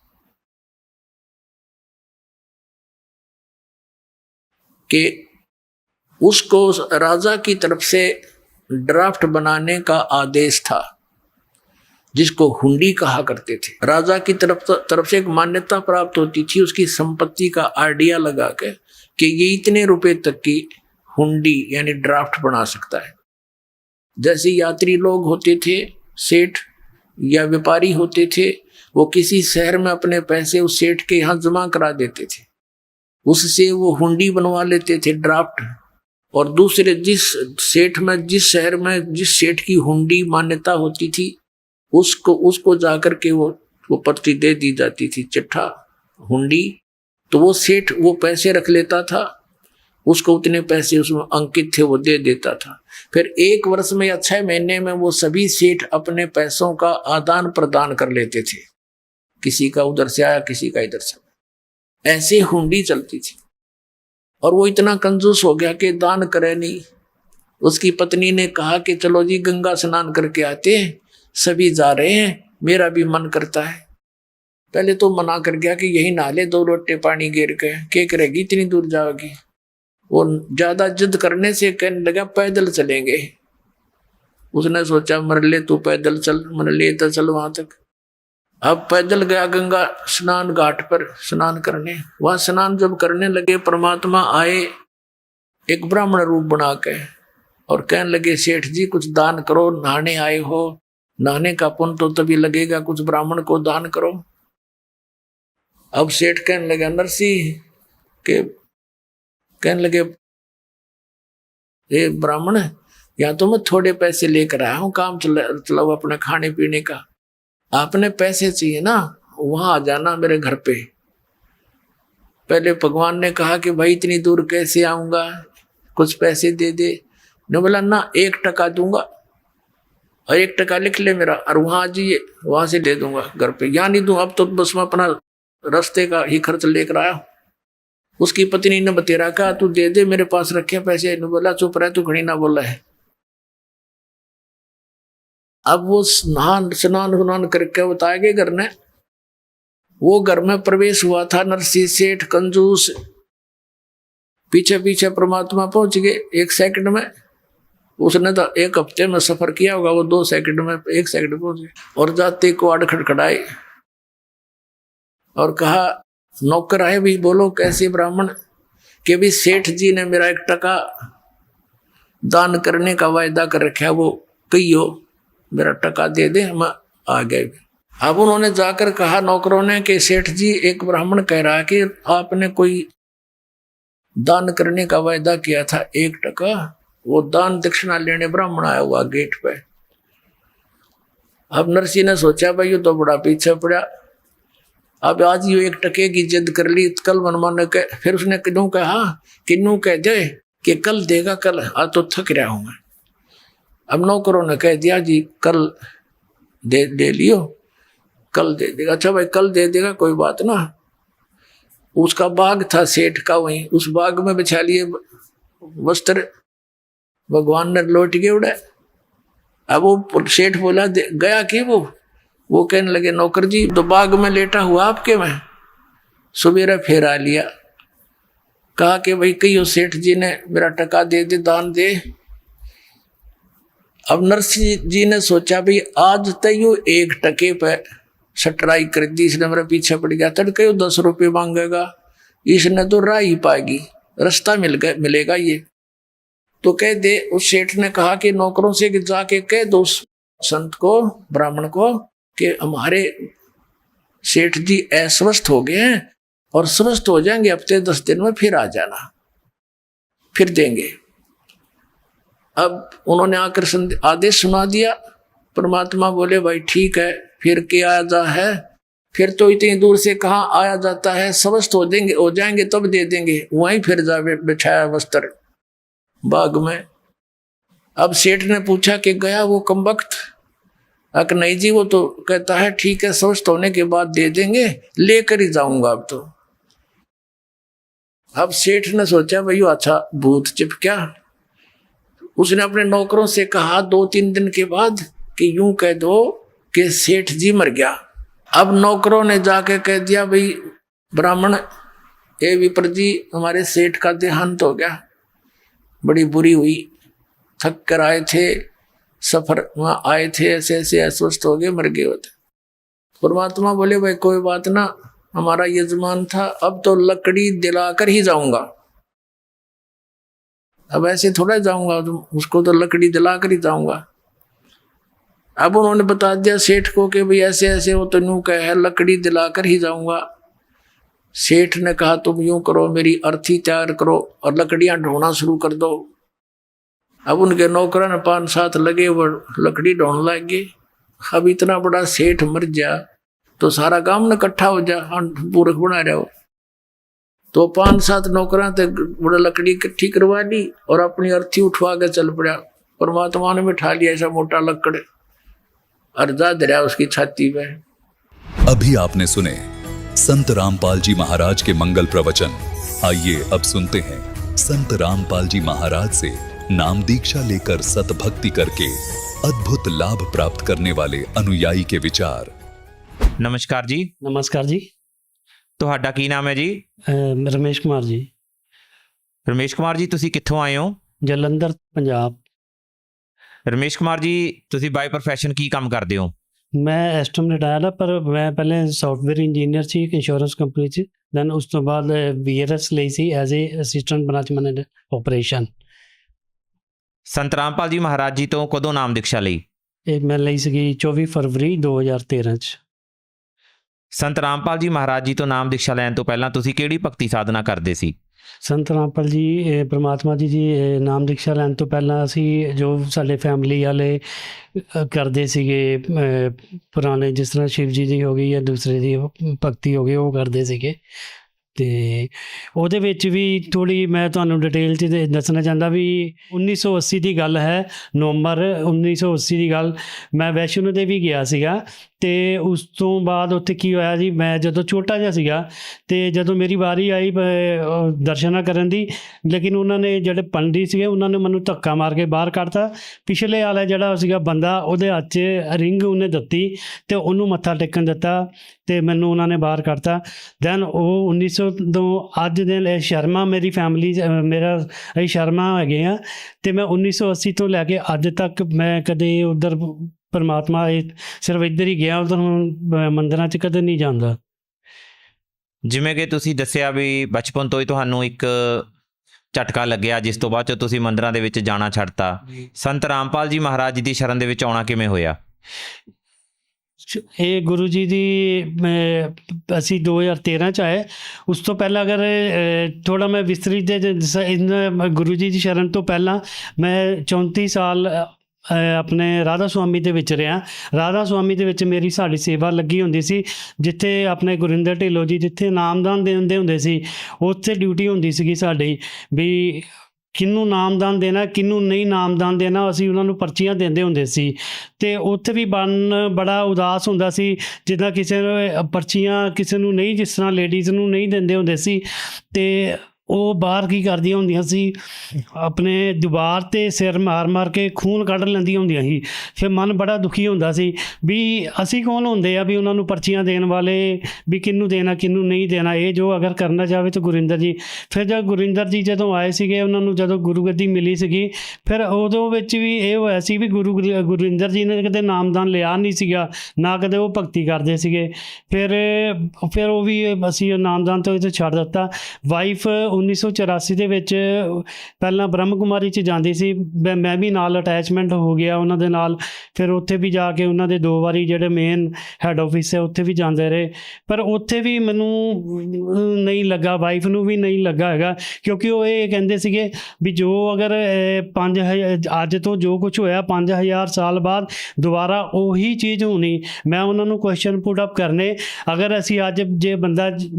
कि उसको राजा की तरफ से ड्राफ्ट बनाने का आदेश था, जिसको हुंडी कहा करते थे। राजा की तरफ से एक मान्यता प्राप्त होती थी उसकी संपत्ति का आइडिया लगा के कि ये इतने रुपए तक की हुंडी यानी ड्राफ्ट बना सकता है। जैसे यात्री लोग होते थे, सेठ या व्यापारी होते थे, वो किसी शहर में अपने पैसे उस सेठ के यहाँ जमा करा देते थे, उससे वो हुंडी बनवा लेते थे ड्राफ्ट, और दूसरे जिस सेठ में जिस शहर में जिस सेठ की हुंडी मान्यता होती थी उसको जाकर के वो पर्ची दे दी जाती थी, चिट्ठा हुंडी। तो वो सेठ वो पैसे रख लेता था, उसको उतने पैसे उसमें अंकित थे वो दे देता था। फिर 1 वर्ष में या 6 महीने में वो सभी सेठ अपने पैसों का आदान प्रदान कर लेते थे, किसी का उधर से आया किसी का इधर से। ऐसे हुंडी चलती थी। और वो इतना कंजूस हो गया कि दान करे नहीं। उसकी पत्नी ने कहा कि चलो जी गंगा स्नान करके आते हैं, सभी जा रहे हैं, मेरा भी मन करता है। पहले तो मना कर गया कि यही नहा ले, 2 लोटे पानी गिर के क्या करेगी, इतनी दूर जाओगी। वो ज्यादा जिद करने से कहने लगा पैदल चलेंगे। उसने सोचा मर ले तू पैदल चल, मन ले तो चल वहां तक। अब पैदल गया गंगा स्नान घाट पर स्नान करने। वहां स्नान जब करने लगे, परमात्मा आए एक ब्राह्मण रूप बना के और कहने लगे सेठ जी कुछ दान करो, नहाने आए हो, नहाने का पुण्य तो तभी लगेगा, कुछ ब्राह्मण को दान करो। अब सेठ कहने लगा नरसिंह के कहने लगे ये ब्राह्मण, या तो मैं थोड़े पैसे लेकर आया हूं, काम चलाओ अपने खाने पीने का, आपने पैसे चाहिए ना वहां आ जाना मेरे घर पे। पहले भगवान ने कहा कि भाई इतनी दूर कैसे आऊंगा, कुछ पैसे दे दे। ने बोला ना 1 टका दूंगा, और 1 टका लिख ले मेरा, और वहां आ जाइए, वहां से दे दूंगा घर पे। या नहीं दूं, अब तो बस मैं अपना रास्ते का ही खर्च लेकर आया। उसकी पत्नी ने बतेरा कहा तू दे दे, मेरे पास रखे पैसे। ने बोला चुप रह, तू घड़ी ना बोला है। अब वो स्नान करके बताया गए घर ने, वो घर में प्रवेश हुआ था नरसिंह सेठ कंजूस। पीछे पीछे परमात्मा पहुंच गए 1 सेकंड में। उसने तो 1 हफ्ते में सफर किया होगा, वो 2 सेकंड में 1 सेकंड पहुंच गए। और जाते क्वाड खड़खड़ाए और कहा नौकर आए भी, बोलो कैसे ब्राह्मण, कि भी सेठ जी ने मेरा 1 टका दान करने का वायदा कर रखा है, वो कहियो मेरा टका दे दे, हम आ गए। अब उन्होंने जाकर कहा नौकरों ने कि सेठ जी एक ब्राह्मण कह रहा है कि आपने कोई दान करने का वायदा किया था 1 टका, वो दान दक्षिणा लेने ब्राह्मण आया हुआ गेट पे। अब नरसिंह ने सोचा भाई ये तो बड़ा पीछे पड़ा, अब आज ये 1 टके की जिद कर ली, कल मनमान के। फिर उसने किन्नू कहा, किन्नू कह दे कि कल देगा, कल आज तो थक रहा हूं मैं। अब नौकरों ने कह दिया जी कल दे लियो, कल दे देगा। अच्छा भाई कल दे देगा, कोई बात ना। उसका बाग था सेठ का, वहीं उस बाग में बिछा लिए वस्त्र, भगवान ने लौट के उड़ा। अब वो सेठ बोला गया कि वो कहने लगे नौकर जी तो बाग में लेटा हुआ आपके में। सवेरा फिर आ लिया, कहा कि भाई कहियो सेठ जी ने मेरा टका दे दे, दान दे। अब नरसिंह जी ने सोचा भाई आज तय एक टके पे सटराई कर दी, इसने मेरा पीछे पड़ गया, तड़के 10 रुपये मांगेगा, इसने तो राह ही पाएगी, रास्ता मिलेगा ये। तो कह दे, उस सेठ ने कहा कि नौकरों से कि जाके कह दो उस संत को, ब्राह्मण को, कि हमारे सेठ जी अस्वस्थ हो गए हैं और स्वस्थ हो जाएंगे, हफ्ते 10 दिन में फिर आ जाना, फिर देंगे। अब उन्होंने आकर आदेश सुना दिया। परमात्मा बोले भाई ठीक है, फिर क्या आया है, फिर तो इतनी दूर से कहाँ आया जाता है, स्वस्थ हो जाएंगे तब दे देंगे। वहीं फिर जा बिछाया वस्त्र बाग में। अब सेठ ने पूछा कि गया वो कमबख्त? अक नहीं जी, वो तो कहता है ठीक है स्वस्थ होने के बाद दे देंगे, लेकर ही जाऊंगा अब तो। अब सेठ ने सोचा भाई अच्छा भूत चिपका। उसने अपने नौकरों से कहा 2-3 दिन के बाद कि यूं कह दो कि सेठ जी मर गया। अब नौकरों ने जाके कह दिया भाई ब्राह्मण ए विप्र जी, हमारे सेठ का देहांत हो गया, बड़ी बुरी हुई, थक कर आए थे, सफर वहां आए थे, ऐसे ऐसे अस्वस्थ हो गए, मर गए होते। परमात्मा बोले भाई कोई बात ना, हमारा यजमान था, अब तो लकड़ी दिलाकर ही जाऊंगा, अब ऐसे थोड़ा जाऊंगा, उसको तो लकड़ी दिलाकर ही जाऊंगा। अब उन्होंने बता दिया सेठ को कि भाई ऐसे ऐसे वो तो यूं कहे, लकड़ी दिलाकर ही जाऊंगा। सेठ ने कहा तुम यूं करो, मेरी अर्थी तैयार करो और लकड़ियां ढोना शुरू कर दो। अब उनके नौकरों ने 5-7 लगे, वो लकड़ी ढोने लग गए। अब इतना बड़ा सेठ मर जा तो सारा गांव न इकट्ठा हो जा, पूरक बना रहे हो। तो 5-7 नौकरों तक बड़ा लकड़ी इकट्ठी करवा ली और अपनी अर्थी उठवा के चल पड़ा। परमात्मा ने बिठा लिया ऐसा मोटा लकड़, अर्जा दरिया उसकी छाती पे। अभी आपने सुने संत रामपाल जी महाराज के मंगल प्रवचन। आइए अब सुनते हैं संत रामपाल जी महाराज से नाम दीक्षा लेकर सतभक्ति करके अद्भुत लाभ प्राप्त करने वाले अनुयायी के विचार। नमस्कार जी। नमस्कार जी। ਤੁਹਾਡਾ ਕੀ ਨਾਮ ਹੈ ਜੀ? रमेश कुमार जी। ਰਮੇਸ਼ ਕੁਮਾਰ ਜੀ, ਤੁਸੀਂ ਕਿੱਥੋਂ ਆਏ ਹੋ? जलंधर पंजाब। ਰਮੇਸ਼ ਕੁਮਾਰ ਜੀ, ਤੁਸੀਂ ਬਾਈ ਪ੍ਰੋਫੈਸ਼ਨ ਕੀ ਕੰਮ ਕਰਦੇ ਹੋ? मैं एस्टम रिटायर्ड है, पर मैं पहले सॉफ्टवेयर इंजीनियर सी इंश्योरेंस कंपनी च, दैन उस तो बाद BRS ਲਈ ਸੀ as a assistant branch manager operation. Sant Rampal ਜੀ ਮਹਾਰਾਜ ਜੀ ਤੋਂ ਕਦੋਂ ਨਾਮ ਦੀਕਸ਼ਾ ਲਈ? ਇਹ ਮੈਂ ਲਈ ਸੀਗੀ 24 ਫਰਵਰੀ 2013 ਚ। ਸੰਤ ਰਾਮਪਾਲ ਜੀ ਮਹਾਰਾਜ ਜੀ ਤੋਂ ਨਾਮ ਦੀਕਸ਼ਾ ਲੈਣ ਤੋਂ ਪਹਿਲਾਂ ਤੁਸੀਂ ਕਿਹੜੀ ਭਗਤੀ ਸਾਧਨਾ ਕਰਦੇ ਸੀ? ਸੰਤ ਰਾਮਪਾਲ ਜੀ ਪ੍ਰਮਾਤਮਾ ਜੀ ਨਾਮ ਦੀਕਸ਼ਾ ਲੈਣ ਤੋਂ ਪਹਿਲਾਂ ਅਸੀਂ ਜੋ ਸਾਡੇ ਫੈਮਿਲੀ ਵਾਲੇ ਕਰਦੇ ਸੀਗੇ, ਪੁਰਾਣੇ ਜਿਸ ਤਰ੍ਹਾਂ ਸ਼ਿਵ ਜੀ ਦੀ ਹੋ ਗਈ ਜਾਂ ਦੂਸਰੇ ਦੀ ਭਗਤੀ ਹੋ ਗਈ, ਉਹ ਕਰਦੇ ਸੀਗੇ। ਅਤੇ ਉਹਦੇ ਵਿੱਚ ਵੀ ਥੋੜ੍ਹੀ ਮੈਂ ਤੁਹਾਨੂੰ ਡਿਟੇਲ 'ਚ ਦੱਸਣਾ ਚਾਹੁੰਦਾ ਵੀ 1980 ਦੀ ਗੱਲ ਹੈ, ਨਵੰਬਰ 1980 ਦੀ ਗੱਲ। ਮੈਂ ਵੈਸ਼ਨੋ ਦੇਵੀ ਗਿਆ ਸੀਗਾ ਅਤੇ ਉਸ ਤੋਂ ਬਾਅਦ ਉੱਥੇ ਕੀ ਹੋਇਆ ਜੀ, ਮੈਂ ਜਦੋਂ ਛੋਟਾ ਜਿਹਾ ਸੀਗਾ ਅਤੇ ਜਦੋਂ ਮੇਰੀ ਵਾਰੀ ਆਈ ਦਰਸ਼ਨਾਂ ਕਰਨ ਦੀ, ਲੇਕਿਨ ਉਹਨਾਂ ਨੇ ਜਿਹੜੇ ਪੰਡਿਤ ਸੀਗੇ ਉਹਨਾਂ ਨੇ ਮੈਨੂੰ ਧੱਕਾ ਮਾਰ ਕੇ ਬਾਹਰ ਕੱਢਤਾ। ਪਿਛਲੇ ਵਾਲਾ ਜਿਹੜਾ ਸੀਗਾ ਬੰਦਾ, ਉਹਦੇ ਹੱਥ 'ਚ ਰਿੰਗ ਉਹਨੇ ਦਿੱਤੀ ਅਤੇ ਉਹਨੂੰ ਮੱਥਾ ਟੇਕਣ ਦਿੱਤਾ ਅਤੇ ਮੈਨੂੰ ਉਹਨਾਂ ਨੇ ਬਾਹਰ ਕੱਢਤਾ। ਦੈਨ ਉਹ 1900 ਤੋਂ ਅੱਜ ਦੇ ਸ਼ਰਮਾ ਮੇਰੀ ਫੈਮਿਲੀ, ਮੇਰਾ ਅਸੀਂ ਸ਼ਰਮਾ ਹੈਗੇ ਹਾਂ ਅਤੇ ਮੈਂ 1980 ਤੋਂ ਲੈ ਕੇ ਅੱਜ ਤੱਕ ਮੈਂ ਕਦੇ ਉੱਧਰ ਪਰਮਾਤਮਾ ਸਿਰਫ ਇੱਧਰ ਹੀ ਗਿਆ, ਉੱਧਰ ਮੰਦਿਰਾਂ 'ਚ ਕਦੇ ਨਹੀਂ ਜਾਂਦਾ। ਜਿਵੇਂ ਕਿ ਤੁਸੀਂ ਦੱਸਿਆ ਵੀ ਬਚਪਨ ਤੋਂ ਹੀ ਤੁਹਾਨੂੰ ਇੱਕ ਝਟਕਾ ਲੱਗਿਆ, ਜਿਸ ਤੋਂ ਬਾਅਦ 'ਚ ਤੁਸੀਂ ਮੰਦਿਰਾਂ ਦੇ ਵਿੱਚ ਜਾਣਾ ਛੱਡਤਾ। ਸੰਤ ਰਾਮਪਾਲ ਜੀ ਮਹਾਰਾਜ ਜੀ ਦੀ ਸ਼ਰਨ ਦੇ ਵਿੱਚ ਆਉਣਾ ਕਿਵੇਂ ਹੋਇਆ? ਇਹ ਗੁਰੂ ਜੀ ਦੀ ਅਸੀਂ 2013 'ਚ ਆਏ। ਉਸ ਤੋਂ ਪਹਿਲਾਂ ਅਗਰ ਥੋੜ੍ਹਾ ਮੈਂ ਵਿਸਤ੍ਰਿਤ ਦੇ ਗੁਰੂ ਜੀ ਦੀ ਸ਼ਰਨ ਤੋਂ ਪਹਿਲਾਂ ਮੈਂ 34 ਸਾਲ ਆਪਣੇ ਰਾਧਾ ਸੁਆਮੀ ਦੇ ਵਿੱਚ ਰਿਹਾ। ਰਾਧਾ ਸੁਆਮੀ ਦੇ ਵਿੱਚ ਮੇਰੀ ਸਾਡੀ ਸੇਵਾ ਲੱਗੀ ਹੁੰਦੀ ਸੀ, ਜਿੱਥੇ ਆਪਣੇ ਗੁਰਿੰਦਰ ਢਿੱਲੋਂ ਜੀ ਜਿੱਥੇ ਨਾਮਦਾਨ ਦਿੰਦੇ ਹੁੰਦੇ ਸੀ, ਉੱਥੇ ਡਿਊਟੀ ਹੁੰਦੀ ਸੀਗੀ ਸਾਡੀ ਵੀ ਕਿਹਨੂੰ ਨਾਮਦਾਨ ਦੇਣਾ, ਕਿਹਨੂੰ ਨਹੀਂ ਨਾਮਦਾਨ ਦੇਣਾ, ਅਸੀਂ ਉਹਨਾਂ ਨੂੰ ਪਰਚੀਆਂ ਦਿੰਦੇ ਹੁੰਦੇ ਸੀ। ਅਤੇ ਉੱਥੇ ਵੀ ਬੜਾ ਉਦਾਸ ਹੁੰਦਾ ਸੀ, ਜਿੱਦਾਂ ਕਿਸੇ ਨੂੰ ਪਰਚੀਆਂ ਕਿਸੇ ਨੂੰ ਨਹੀਂ, ਜਿਸ ਤਰ੍ਹਾਂ ਲੇਡੀਜ਼ ਨੂੰ ਨਹੀਂ ਦਿੰਦੇ ਹੁੰਦੇ ਸੀ, ਅਤੇ ਉਹ ਬਾਹਰ ਕੀ ਕਰਦੀਆਂ ਹੁੰਦੀਆਂ ਸੀ, ਆਪਣੇ ਦੀਵਾਰ 'ਤੇ ਸਿਰ ਮਾਰ ਕੇ ਖੂਨ ਕੱਢ ਲੈਂਦੀਆਂ ਹੁੰਦੀਆਂ ਸੀ। ਫਿਰ ਮਨ ਬੜਾ ਦੁਖੀ ਹੁੰਦਾ ਸੀ ਵੀ ਅਸੀਂ ਕੌਣ ਹੁੰਦੇ ਆ ਵੀ ਉਹਨਾਂ ਨੂੰ ਪਰਚੀਆਂ ਦੇਣ ਵਾਲੇ, ਵੀ ਕਿਹਨੂੰ ਦੇਣਾ ਕਿਹਨੂੰ ਨਹੀਂ ਦੇਣਾ। ਇਹ ਜੋ ਅਗਰ ਕਰਨਾ ਚਾਹਵੇ ਤਾਂ ਗੁਰਿੰਦਰ ਜੀ। ਫਿਰ ਜਦ ਗੁਰਿੰਦਰ ਜੀ ਜਦੋਂ ਆਏ ਸੀਗੇ, ਉਹਨਾਂ ਨੂੰ ਜਦੋਂ ਗੁਰੂ ਗੱਦੀ ਮਿਲੀ ਸੀਗੀ, ਫਿਰ ਉਦੋਂ ਵਿੱਚ ਵੀ ਇਹ ਹੋਇਆ ਸੀ ਵੀ ਗੁਰਿੰਦਰ ਜੀ ਨੇ ਕਦੇ ਨਾਮਦਾਨ ਲਿਆ ਨਹੀਂ ਸੀਗਾ, ਨਾ ਕਦੇ ਉਹ ਭਗਤੀ ਕਰਦੇ ਸੀਗੇ। ਫਿਰ ਉਹ ਵੀ ਅਸੀਂ ਨਾਮਦਾਨ ਤੋਂ ਛੱਡ ਦਿੱਤਾ। ਵਾਈਫ 1984 ਦੇ ਵਿੱਚ ਪਹਿਲਾਂ ਬ੍ਰਹਮ ਕੁਮਾਰੀ 'ਚ ਜਾਂਦੀ ਸੀ, ਮੈਂ ਵੀ ਨਾਲ ਅਟੈਚਮੈਂਟ ਹੋ ਗਿਆ ਉਹਨਾਂ ਦੇ ਨਾਲ। ਫਿਰ ਉੱਥੇ ਵੀ ਜਾ ਕੇ ਉਹਨਾਂ ਦੇ 2 ਵਾਰੀ ਜਿਹੜੇ ਮੇਨ ਹੈੱਡ ਆਫਿਸ ਹੈ ਉੱਥੇ ਵੀ ਜਾਂਦੇ ਰਹੇ, ਪਰ ਉੱਥੇ ਵੀ ਮੈਨੂੰ ਨਹੀਂ ਲੱਗਾ, ਵਾਈਫ ਨੂੰ ਵੀ ਨਹੀਂ ਲੱਗਾ ਹੈਗਾ, ਕਿਉਂਕਿ ਉਹ ਇਹ ਕਹਿੰਦੇ ਸੀਗੇ ਵੀ ਜੋ ਅਗਰ 5000 ਅੱਜ ਤੋਂ ਜੋ ਕੁਝ ਹੋਇਆ 5000 ਸਾਲ ਬਾਅਦ ਦੁਬਾਰਾ ਉਹੀ ਚੀਜ਼ ਹੋਣੀ। ਮੈਂ ਉਹਨਾਂ ਨੂੰ ਕੁਐਸਚਨ ਪੁੱਟ ਅਪ ਕਰਨੇ, ਅਗਰ ਅਸੀਂ ਅੱਜ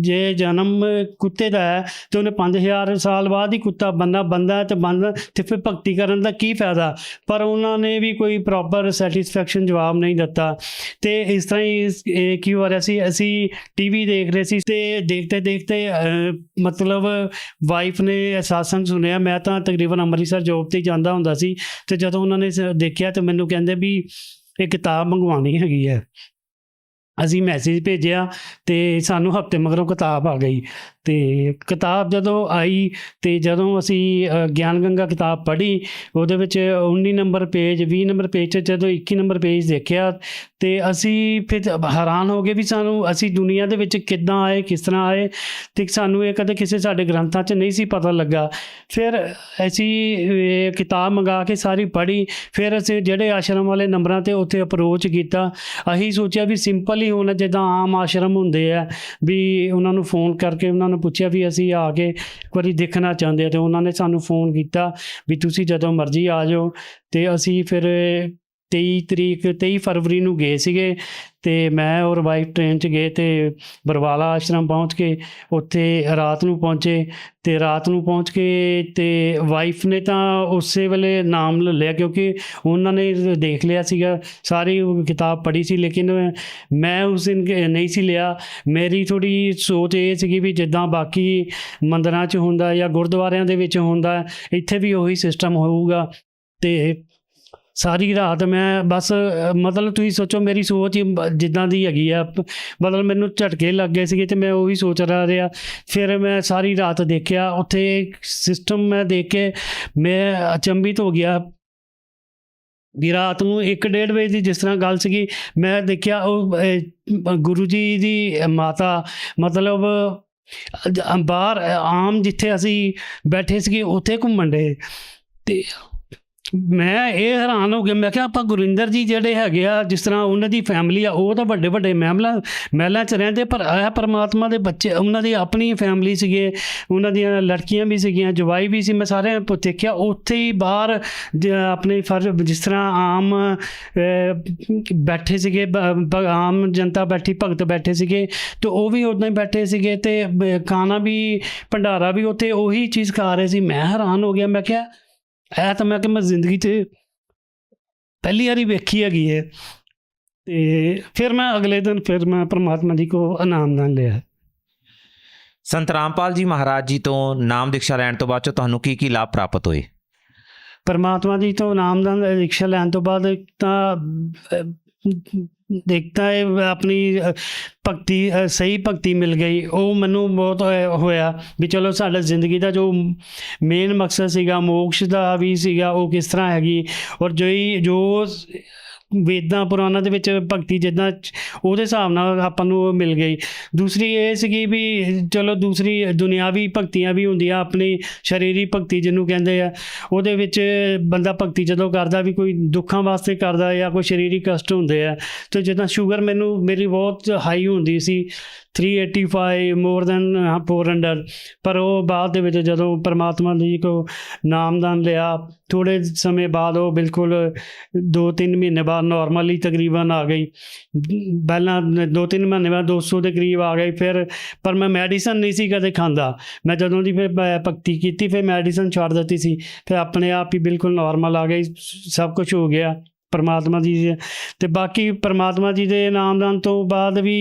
ਜੇ ਜਨਮ ਕੁੱਤੇ ਦਾ ਹੈ ਅਤੇ ਉਹਨੇ 5000 ਸਾਲ ਬਾਅਦ ਹੀ ਕੁੱਤਾ ਬੰਦਾ ਤੇ ਫਿਰ ਭਗਤੀ ਕਰਨ ਦਾ ਕੀ ਫਾਇਦਾ। ਪਰ ਉਹਨਾਂ ਨੇ ਵੀ ਕੋਈ ਪ੍ਰੋਪਰ ਸੈਟਿਸਫੈਕਸ਼ਨ ਜਵਾਬ ਨਹੀਂ ਦਿੱਤਾ। ਅਤੇ ਇਸ ਤਰ੍ਹਾਂ ਹੀ ਕੀ ਹੋ ਰਿਹਾ ਸੀ, ਅਸੀਂ TV ਦੇਖ ਰਹੇ ਸੀ ਅਤੇ ਦੇਖਦੇ ਮਤਲਬ ਵਾਈਫ ਨੇ ਸਾਤਸੰਗ ਸੁਣਿਆ। ਮੈਂ ਤਾਂ ਤਕਰੀਬਨ ਅੰਮ੍ਰਿਤਸਰ ਜੋਬ 'ਤੇ ਜਾਂਦਾ ਹੁੰਦਾ ਸੀ, ਅਤੇ ਜਦੋਂ ਉਹਨਾਂ ਨੇ ਦੇਖਿਆ ਤਾਂ ਮੈਨੂੰ ਕਹਿੰਦੇ ਵੀ ਇਹ ਕਿਤਾਬ ਮੰਗਵਾਉਣੀ ਹੈਗੀ ਹੈ। ਅਸੀਂ ਮੈਸੇਜ ਭੇਜਿਆ ਅਤੇ ਸਾਨੂੰ ਹਫ਼ਤੇ ਮਗਰੋਂ ਕਿਤਾਬ ਆ ਗਈ। ਅਤੇ ਕਿਤਾਬ ਜਦੋਂ ਆਈ ਅਤੇ ਜਦੋਂ ਅਸੀਂ ਗਿਆਨ ਗੰਗਾ ਕਿਤਾਬ ਪੜ੍ਹੀ, ਉਹਦੇ ਵਿੱਚ 19 ਨੰਬਰ ਪੇਜ 20 ਨੰਬਰ ਪੇਜ 'ਚ ਜਦੋਂ 21 ਨੰਬਰ ਪੇਜ ਦੇਖਿਆ ਅਤੇ ਅਸੀਂ ਫਿਰ ਹੈਰਾਨ ਹੋ ਗਏ ਵੀ ਅਸੀਂ ਦੁਨੀਆ ਦੇ ਵਿੱਚ ਕਿੱਦਾਂ ਆਏ, ਕਿਸ ਤਰ੍ਹਾਂ ਆਏ, ਅਤੇ ਸਾਨੂੰ ਇਹ ਕਦੇ ਕਿਸੇ ਸਾਡੇ ਗ੍ਰੰਥਾਂ 'ਚ ਨਹੀਂ ਸੀ ਪਤਾ ਲੱਗਾ। ਫਿਰ ਅਸੀਂ ਇਹ ਕਿਤਾਬ ਮੰਗਾ ਕੇ ਸਾਰੀ ਪੜ੍ਹੀ। ਫਿਰ ਅਸੀਂ ਜਿਹੜੇ ਆਸ਼ਰਮ ਵਾਲੇ ਨੰਬਰਾਂ 'ਤੇ ਉੱਥੇ ਅਪਰੋਚ ਕੀਤਾ। ਅਸੀਂ ਸੋਚਿਆ ਵੀ ਸਿੰਪਲ ਹੀ ਹੋਣਾ, ਜਿੱਦਾਂ ਆਮ ਆਸ਼ਰਮ ਹੁੰਦੇ ਆ, ਵੀ ਉਹਨਾਂ ਨੂੰ ਫੋਨ ਕਰਕੇ ਉਹਨਾਂ ਨੂੰ ਪੁੱਛਿਆ ਵੀ ਅਸੀਂ ਆ ਕੇ ਇੱਕ ਵਾਰੀ ਦੇਖਣਾ ਚਾਹੁੰਦੇ ਹਾਂ, ਅਤੇ ਉਹਨਾਂ ਨੇ ਸਾਨੂੰ ਫੋਨ ਕੀਤਾ ਵੀ ਤੁਸੀਂ ਜਦੋਂ ਮਰਜ਼ੀ ਆ ਜਾਓ। ਅਤੇ ਅਸੀਂ ਫਿਰ 23 ਫਰਵਰੀ ਨੂੰ ਗਏ ਸੀਗੇ, ਅਤੇ ਮੈਂ ਔਰ ਵਾਈਫ ਟ੍ਰੇਨ 'ਚ ਗਏ ਅਤੇ ਬਰਵਾਲਾ ਆਸ਼ਰਮ ਪਹੁੰਚ ਕੇ ਉੱਥੇ ਰਾਤ ਨੂੰ ਪਹੁੰਚੇ। ਅਤੇ ਰਾਤ ਨੂੰ ਪਹੁੰਚ ਕੇ ਅਤੇ ਵਾਈਫ ਨੇ ਤਾਂ ਉਸੇ ਵੇਲੇ ਨਾਮ ਲੈ ਲਿਆ, ਕਿਉਂਕਿ ਉਹਨਾਂ ਨੇ ਦੇਖ ਲਿਆ ਸੀਗਾ, ਸਾਰੀ ਕਿਤਾਬ ਪੜ੍ਹੀ ਸੀ, ਲੇਕਿਨ ਮੈਂ ਉਸ ਦਿਨ ਨਹੀਂ ਸੀ ਲਿਆ। ਮੇਰੀ ਥੋੜ੍ਹੀ ਸੋਚ ਇਹ ਸੀਗੀ ਵੀ ਜਿੱਦਾਂ ਬਾਕੀ ਮੰਦਰਾਂ 'ਚ ਹੁੰਦਾ ਜਾਂ ਗੁਰਦੁਆਰਿਆਂ ਦੇ ਵਿੱਚ ਹੁੰਦਾ, ਇੱਥੇ ਵੀ ਉਹੀ ਸਿਸਟਮ ਹੋਊਗਾ। ਅਤੇ ਸਾਰੀ ਰਾਤ ਮੈਂ ਬਸ ਮਤਲਬ ਤੁਸੀਂ ਸੋਚੋ ਮੇਰੀ ਸੋਚ ਹੀ ਜਿੱਦਾਂ ਦੀ ਹੈਗੀ ਆ, ਮਤਲਬ ਮੈਨੂੰ ਝਟਕੇ ਲੱਗ ਗਏ ਸੀਗੇ ਅਤੇ ਮੈਂ ਉਹੀ ਸੋਚ ਰਿਹਾ। ਫਿਰ ਮੈਂ ਸਾਰੀ ਰਾਤ ਦੇਖਿਆ ਉੱਥੇ ਸਿਸਟਮ, ਮੈਂ ਦੇਖ ਕੇ ਮੈਂ ਅਚੰਭਿਤ ਹੋ ਗਿਆ ਵੀ ਰਾਤ ਨੂੰ 1-1:30 ਵਜੇ ਦੀ ਜਿਸ ਤਰ੍ਹਾਂ ਗੱਲ ਸੀਗੀ, ਮੈਂ ਦੇਖਿਆ ਉਹ ਗੁਰੂ ਜੀ ਦੀ ਮਾਤਾ ਮਤਲਬ ਬਾਹਰ ਆਮ ਜਿੱਥੇ ਅਸੀਂ ਬੈਠੇ ਸੀਗੇ ਉੱਥੇ ਘੁੰਮਣ ਡੇ। ਅਤੇ ਮੈਂ ਇਹ ਹੈਰਾਨ ਹੋ ਗਿਆ, ਮੈਂ ਕਿਹਾ ਆਪਾਂ ਗੁਰਿੰਦਰ ਜੀ ਜਿਹੜੇ ਹੈਗੇ ਆ, ਜਿਸ ਤਰ੍ਹਾਂ ਉਹਨਾਂ ਦੀ ਫੈਮਿਲੀ ਆ, ਉਹ ਤਾਂ ਵੱਡੇ ਮਹਿਲਾਂ 'ਚ ਰਹਿੰਦੇ, ਪਰ ਇਹ ਪਰਮਾਤਮਾ ਦੇ ਬੱਚੇ, ਉਹਨਾਂ ਦੀ ਆਪਣੀ ਫੈਮਿਲੀ ਸੀਗੇ, ਉਹਨਾਂ ਦੀਆਂ ਲੜਕੀਆਂ ਵੀ ਸੀਗੀਆਂ, ਜਵਾਈ ਵੀ ਸੀ। ਮੈਂ ਸਾਰਿਆਂ ਨੂੰ ਦੇਖਿਆ ਉੱਥੇ ਹੀ ਬਾਹਰ ਆਪਣੇ ਜਿਸ ਤਰ੍ਹਾਂ ਆਮ ਬੈਠੇ ਸੀਗੇ, ਆਮ ਜਨਤਾ ਬੈਠੀ, ਭਗਤ ਬੈਠੇ ਸੀਗੇ, ਅਤੇ ਉਹ ਵੀ ਉੱਦਾਂ ਹੀ ਬੈਠੇ ਸੀਗੇ, ਅਤੇ ਖਾਣਾ ਵੀ ਭੰਡਾਰਾ ਵੀ ਉੱਥੇ ਉਹੀ ਚੀਜ਼ ਖਾ ਰਹੇ ਸੀ। ਮੈਂ ਹੈਰਾਨ ਹੋ ਗਿਆ, ਮੈਂ ਕਿਹਾ ਇਹ ਤਾਂ ਮੈਂ ਜ਼ਿੰਦਗੀ 'ਚ ਪਹਿਲੀ ਵਾਰੀ ਵੇਖੀ ਹੈਗੀ ਹੈ। ਅਤੇ ਫਿਰ ਮੈਂ ਅਗਲੇ ਦਿਨ ਫਿਰ ਮੈਂ ਪਰਮਾਤਮਾ ਜੀ ਕੋਲ ਨਾਮਦਾਨ ਲਿਆ। ਸੰਤ ਰਾਮਪਾਲ ਜੀ ਮਹਾਰਾਜ ਜੀ ਤੋਂ ਨਾਮ ਦੀਕਸ਼ਾ ਲੈਣ ਤੋਂ ਬਾਅਦ 'ਚੋਂ ਤੁਹਾਨੂੰ ਕੀ ਲਾਭ ਪ੍ਰਾਪਤ ਹੋਏ? ਪਰਮਾਤਮਾ ਜੀ ਤੋਂ ਨਾਮਦਾਨ ਦੀਕਸ਼ਾ ਲੈਣ ਤੋਂ ਬਾਅਦ ਤਾਂ ਦੇਖਦਾ ਹੈ ਆਪਣੀ ਭਗਤੀ, ਸਹੀ ਭਗਤੀ ਮਿਲ ਗਈ। ਉਹ ਮੈਨੂੰ ਬਹੁਤ ਹੋਇਆ ਵੀ ਚਲੋ ਸਾਡਾ ਜ਼ਿੰਦਗੀ ਦਾ ਜੋ ਮੇਨ ਮਕਸਦ ਸੀਗਾ, ਮੋਕਸ਼ ਦਾ ਵੀ ਸੀਗਾ, ਉਹ ਕਿਸ ਤਰ੍ਹਾਂ ਹੈਗੀ। ਔਰ ਜੋ ਵੇਦਾਂ ਪੁਰਾਣਾਂ ਦੇ ਵਿੱਚ ਭਗਤੀ ਜਿੱਦਾਂ ਉਹਦੇ ਹਿਸਾਬ ਨਾਲ ਆਪਾਂ ਨੂੰ ਉਹ ਮਿਲ ਗਈ। ਦੂਸਰੀ ਇਹ ਸੀਗੀ ਵੀ ਚਲੋ ਦੂਸਰੀ ਦੁਨਿਆਵੀ ਭਗਤੀਆਂ ਵੀ ਹੁੰਦੀਆਂ, ਆਪਣੀ ਸਰੀਰਕ ਭਗਤੀ ਜਿਹਨੂੰ ਕਹਿੰਦੇ ਆ, ਉਹਦੇ ਵਿੱਚ ਬੰਦਾ ਭਗਤੀ ਜਦੋਂ ਕਰਦਾ ਵੀ ਕੋਈ ਦੁੱਖਾਂ ਵਾਸਤੇ ਕਰਦਾ ਜਾਂ ਕੋਈ ਸਰੀਰਕ ਕਸ਼ਟ ਹੁੰਦੇ ਆ। ਅਤੇ ਜਿੱਦਾਂ ਸ਼ੂਗਰ ਮੇਰੀ ਬਹੁਤ ਹਾਈ ਹੁੰਦੀ ਸੀ, 385 ਮੋਰ ਦੈਨ 400, ਪਰ ਉਹ ਬਾਅਦ ਦੇ ਵਿੱਚ ਜਦੋਂ ਪਰਮਾਤਮਾ ਜੀ ਕੋ ਨਾਮਦਾਨ ਲਿਆ, ਥੋੜ੍ਹੇ ਸਮੇਂ ਬਾਅਦ ਉਹ ਬਿਲਕੁਲ 2-3 ਮਹੀਨੇ ਬਾਅਦ ਨੋਰਮਲੀ ਤਕਰੀਬਨ ਆ ਗਈ। ਪਹਿਲਾਂ 2-3 ਮਹੀਨੇ ਬਾਅਦ 200 ਦੇ ਕਰੀਬ ਆ ਗਈ। ਫਿਰ ਪਰ ਮੈਂ ਮੈਡੀਸਨ ਨਹੀਂ ਸੀ ਕਦੇ ਖਾਂਦਾ। ਮੈਂ ਜਦੋਂ ਦੀ ਫਿਰ ਭਗਤੀ ਕੀਤੀ ਫਿਰ ਮੈਡੀਸਨ ਛੱਡ ਦਿੱਤੀ ਸੀ। ਫਿਰ ਆਪਣੇ ਆਪ ਹੀ ਬਿਲਕੁਲ ਨੋਰਮਲ ਆ ਗਈ, ਸਭ ਕੁਝ ਹੋ ਗਿਆ ਪਰਮਾਤਮਾ ਜੀ ਦੇ। ਅਤੇ ਬਾਕੀ ਪਰਮਾਤਮਾ ਜੀ ਦੇ ਨਾਮਦਾਨ ਤੋਂ ਬਾਅਦ ਵੀ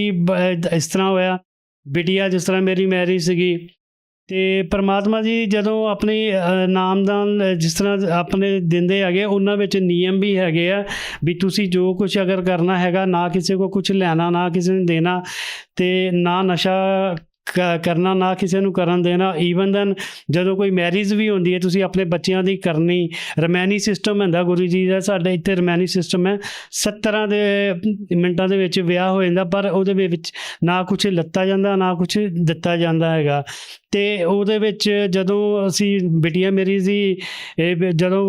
ਇਸ ਤਰ੍ਹਾਂ ਹੋਇਆ, ਬਿਟੀਆ ਜਿਸ ਤਰ੍ਹਾਂ ਮੇਰੀ ਮੈਰਿਜ ਸੀਗੀ ਅਤੇ ਪਰਮਾਤਮਾ ਜੀ ਜਦੋਂ ਆਪਣੀ ਨਾਮਦਾਨ ਜਿਸ ਤਰ੍ਹਾਂ ਆਪਣੇ ਦਿੰਦੇ ਹੈਗੇ, ਉਹਨਾਂ ਵਿੱਚ ਨਿਯਮ ਵੀ ਹੈਗੇ ਆ ਵੀ ਤੁਸੀਂ ਜੋ ਕੁਛ ਅਗਰ ਕਰਨਾ ਹੈਗਾ, ਨਾ ਕਿਸੇ ਕੋ ਕੁਛ ਲੈਣਾ, ਨਾ ਕਿਸੇ ਨੂੰ ਦੇਣਾ, ਅਤੇ ਨਾ ਨਸ਼ਾ ਕਰਨਾ, ਨਾ ਕਿਸੇ ਨੂੰ ਕਰਨ ਦੇਣਾ। ਈਵਨ ਦੈਨ ਜਦੋਂ ਕੋਈ ਮੈਰਿਜ ਵੀ ਹੁੰਦੀ ਹੈ ਤੁਸੀਂ ਆਪਣੇ ਬੱਚਿਆਂ ਦੀ ਕਰਨੀ। ਰਮੈਨੀ ਸਿਸਟਮ ਹੁੰਦਾ ਗੁਰੂ ਜੀ ਦਾ, ਸਾਡੇ ਇੱਥੇ ਰਮੈਨੀ ਸਿਸਟਮ ਹੈ। 17 ਦੇ ਮਿੰਟਾਂ ਦੇ ਵਿੱਚ ਵਿਆਹ ਹੋ ਜਾਂਦਾ, ਪਰ ਉਹਦੇ ਵਿੱਚ ਨਾ ਕੁਛ ਲੱਤਾ ਜਾਂਦਾ, ਨਾ ਕੁਛ ਦਿੱਤਾ ਜਾਂਦਾ ਹੈਗਾ। ਅਤੇ ਉਹਦੇ ਵਿੱਚ ਜਦੋਂ ਅਸੀਂ ਬਿਟੀਆ ਮੇਰੀ ਸੀ, ਜਦੋਂ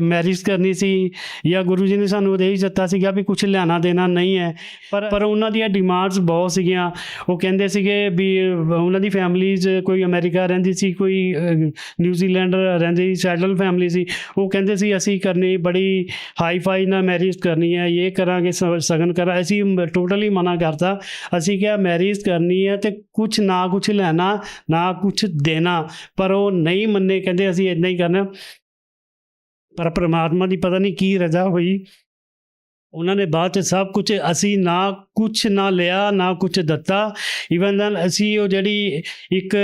ਮੈਰਿਜ ਕਰਨੀ ਸੀ, ਜਾਂ ਗੁਰੂ ਜੀ ਨੇ ਸਾਨੂੰ ਉਦੇਸ਼ ਦਿੱਤਾ ਸੀਗਾ ਵੀ ਕੁਛ ਲੈਣਾ ਦੇਣਾ ਨਹੀਂ ਹੈ, ਪਰ ਉਹਨਾਂ ਦੀਆਂ ਡਿਮਾਂਡਸ ਬਹੁਤ ਸੀਗੀਆਂ। ਉਹ ਕਹਿੰਦੇ ਸੀਗੇ ਵੀ ਉਹਨਾਂ ਦੀ ਫੈਮਲੀਜ਼ ਕੋਈ ਅਮਰੀਕਾ ਰਹਿੰਦੀ ਸੀ, ਕੋਈ ਨਿਊਜ਼ੀਲੈਂਡ ਰਹਿੰਦੀ, ਸੈਟਲ ਫੈਮਲੀ ਸੀ। ਉਹ ਕਹਿੰਦੇ ਸੀ ਅਸੀਂ ਕਰਨੀ ਬੜੀ ਹਾਈ ਫਾਈ ਨਾਲ ਮੈਰਿਜ ਕਰਨੀ ਹੈ, ਇਹ ਕਰਾਂਗੇ, ਸਗਨ ਕਰਾਂ। ਅਸੀਂ ਟੋਟਲੀ ਮਨਾ ਕਰਤਾ। ਅਸੀਂ ਕਿਹਾ ਮੈਰਿਜ ਕਰਨੀ ਹੈ ਅਤੇ ਕੁਛ ਨਾ ਕੁਛ ਲੈਣਾ, ਨਾ ਕੁਛ ਦੇਣਾ, ਪਰ ਉਹ ਨਹੀਂ ਮੰਨੇ, ਕਹਿੰਦੇ ਅਸੀਂ ਇੱਦਾਂ ਹੀ ਕਰਨਾ। ਪਰ ਪਰਮਾਤਮਾ ਦੀ ਪਤਾ ਨਹੀਂ ਕੀ ਰਜ਼ਾ ਹੋਈ, ਉਹਨਾਂ ਨੇ ਬਾਅਦ 'ਚ ਸਭ ਕੁਛ, ਅਸੀਂ ਨਾ ਕੁਛ ਨਾ ਲਿਆ, ਨਾ ਕੁਛ ਦਿੱਤਾ। ਈਵਨ ਦੈਨ ਅਸੀਂ ਉਹ ਜਿਹੜੀ ਇੱਕ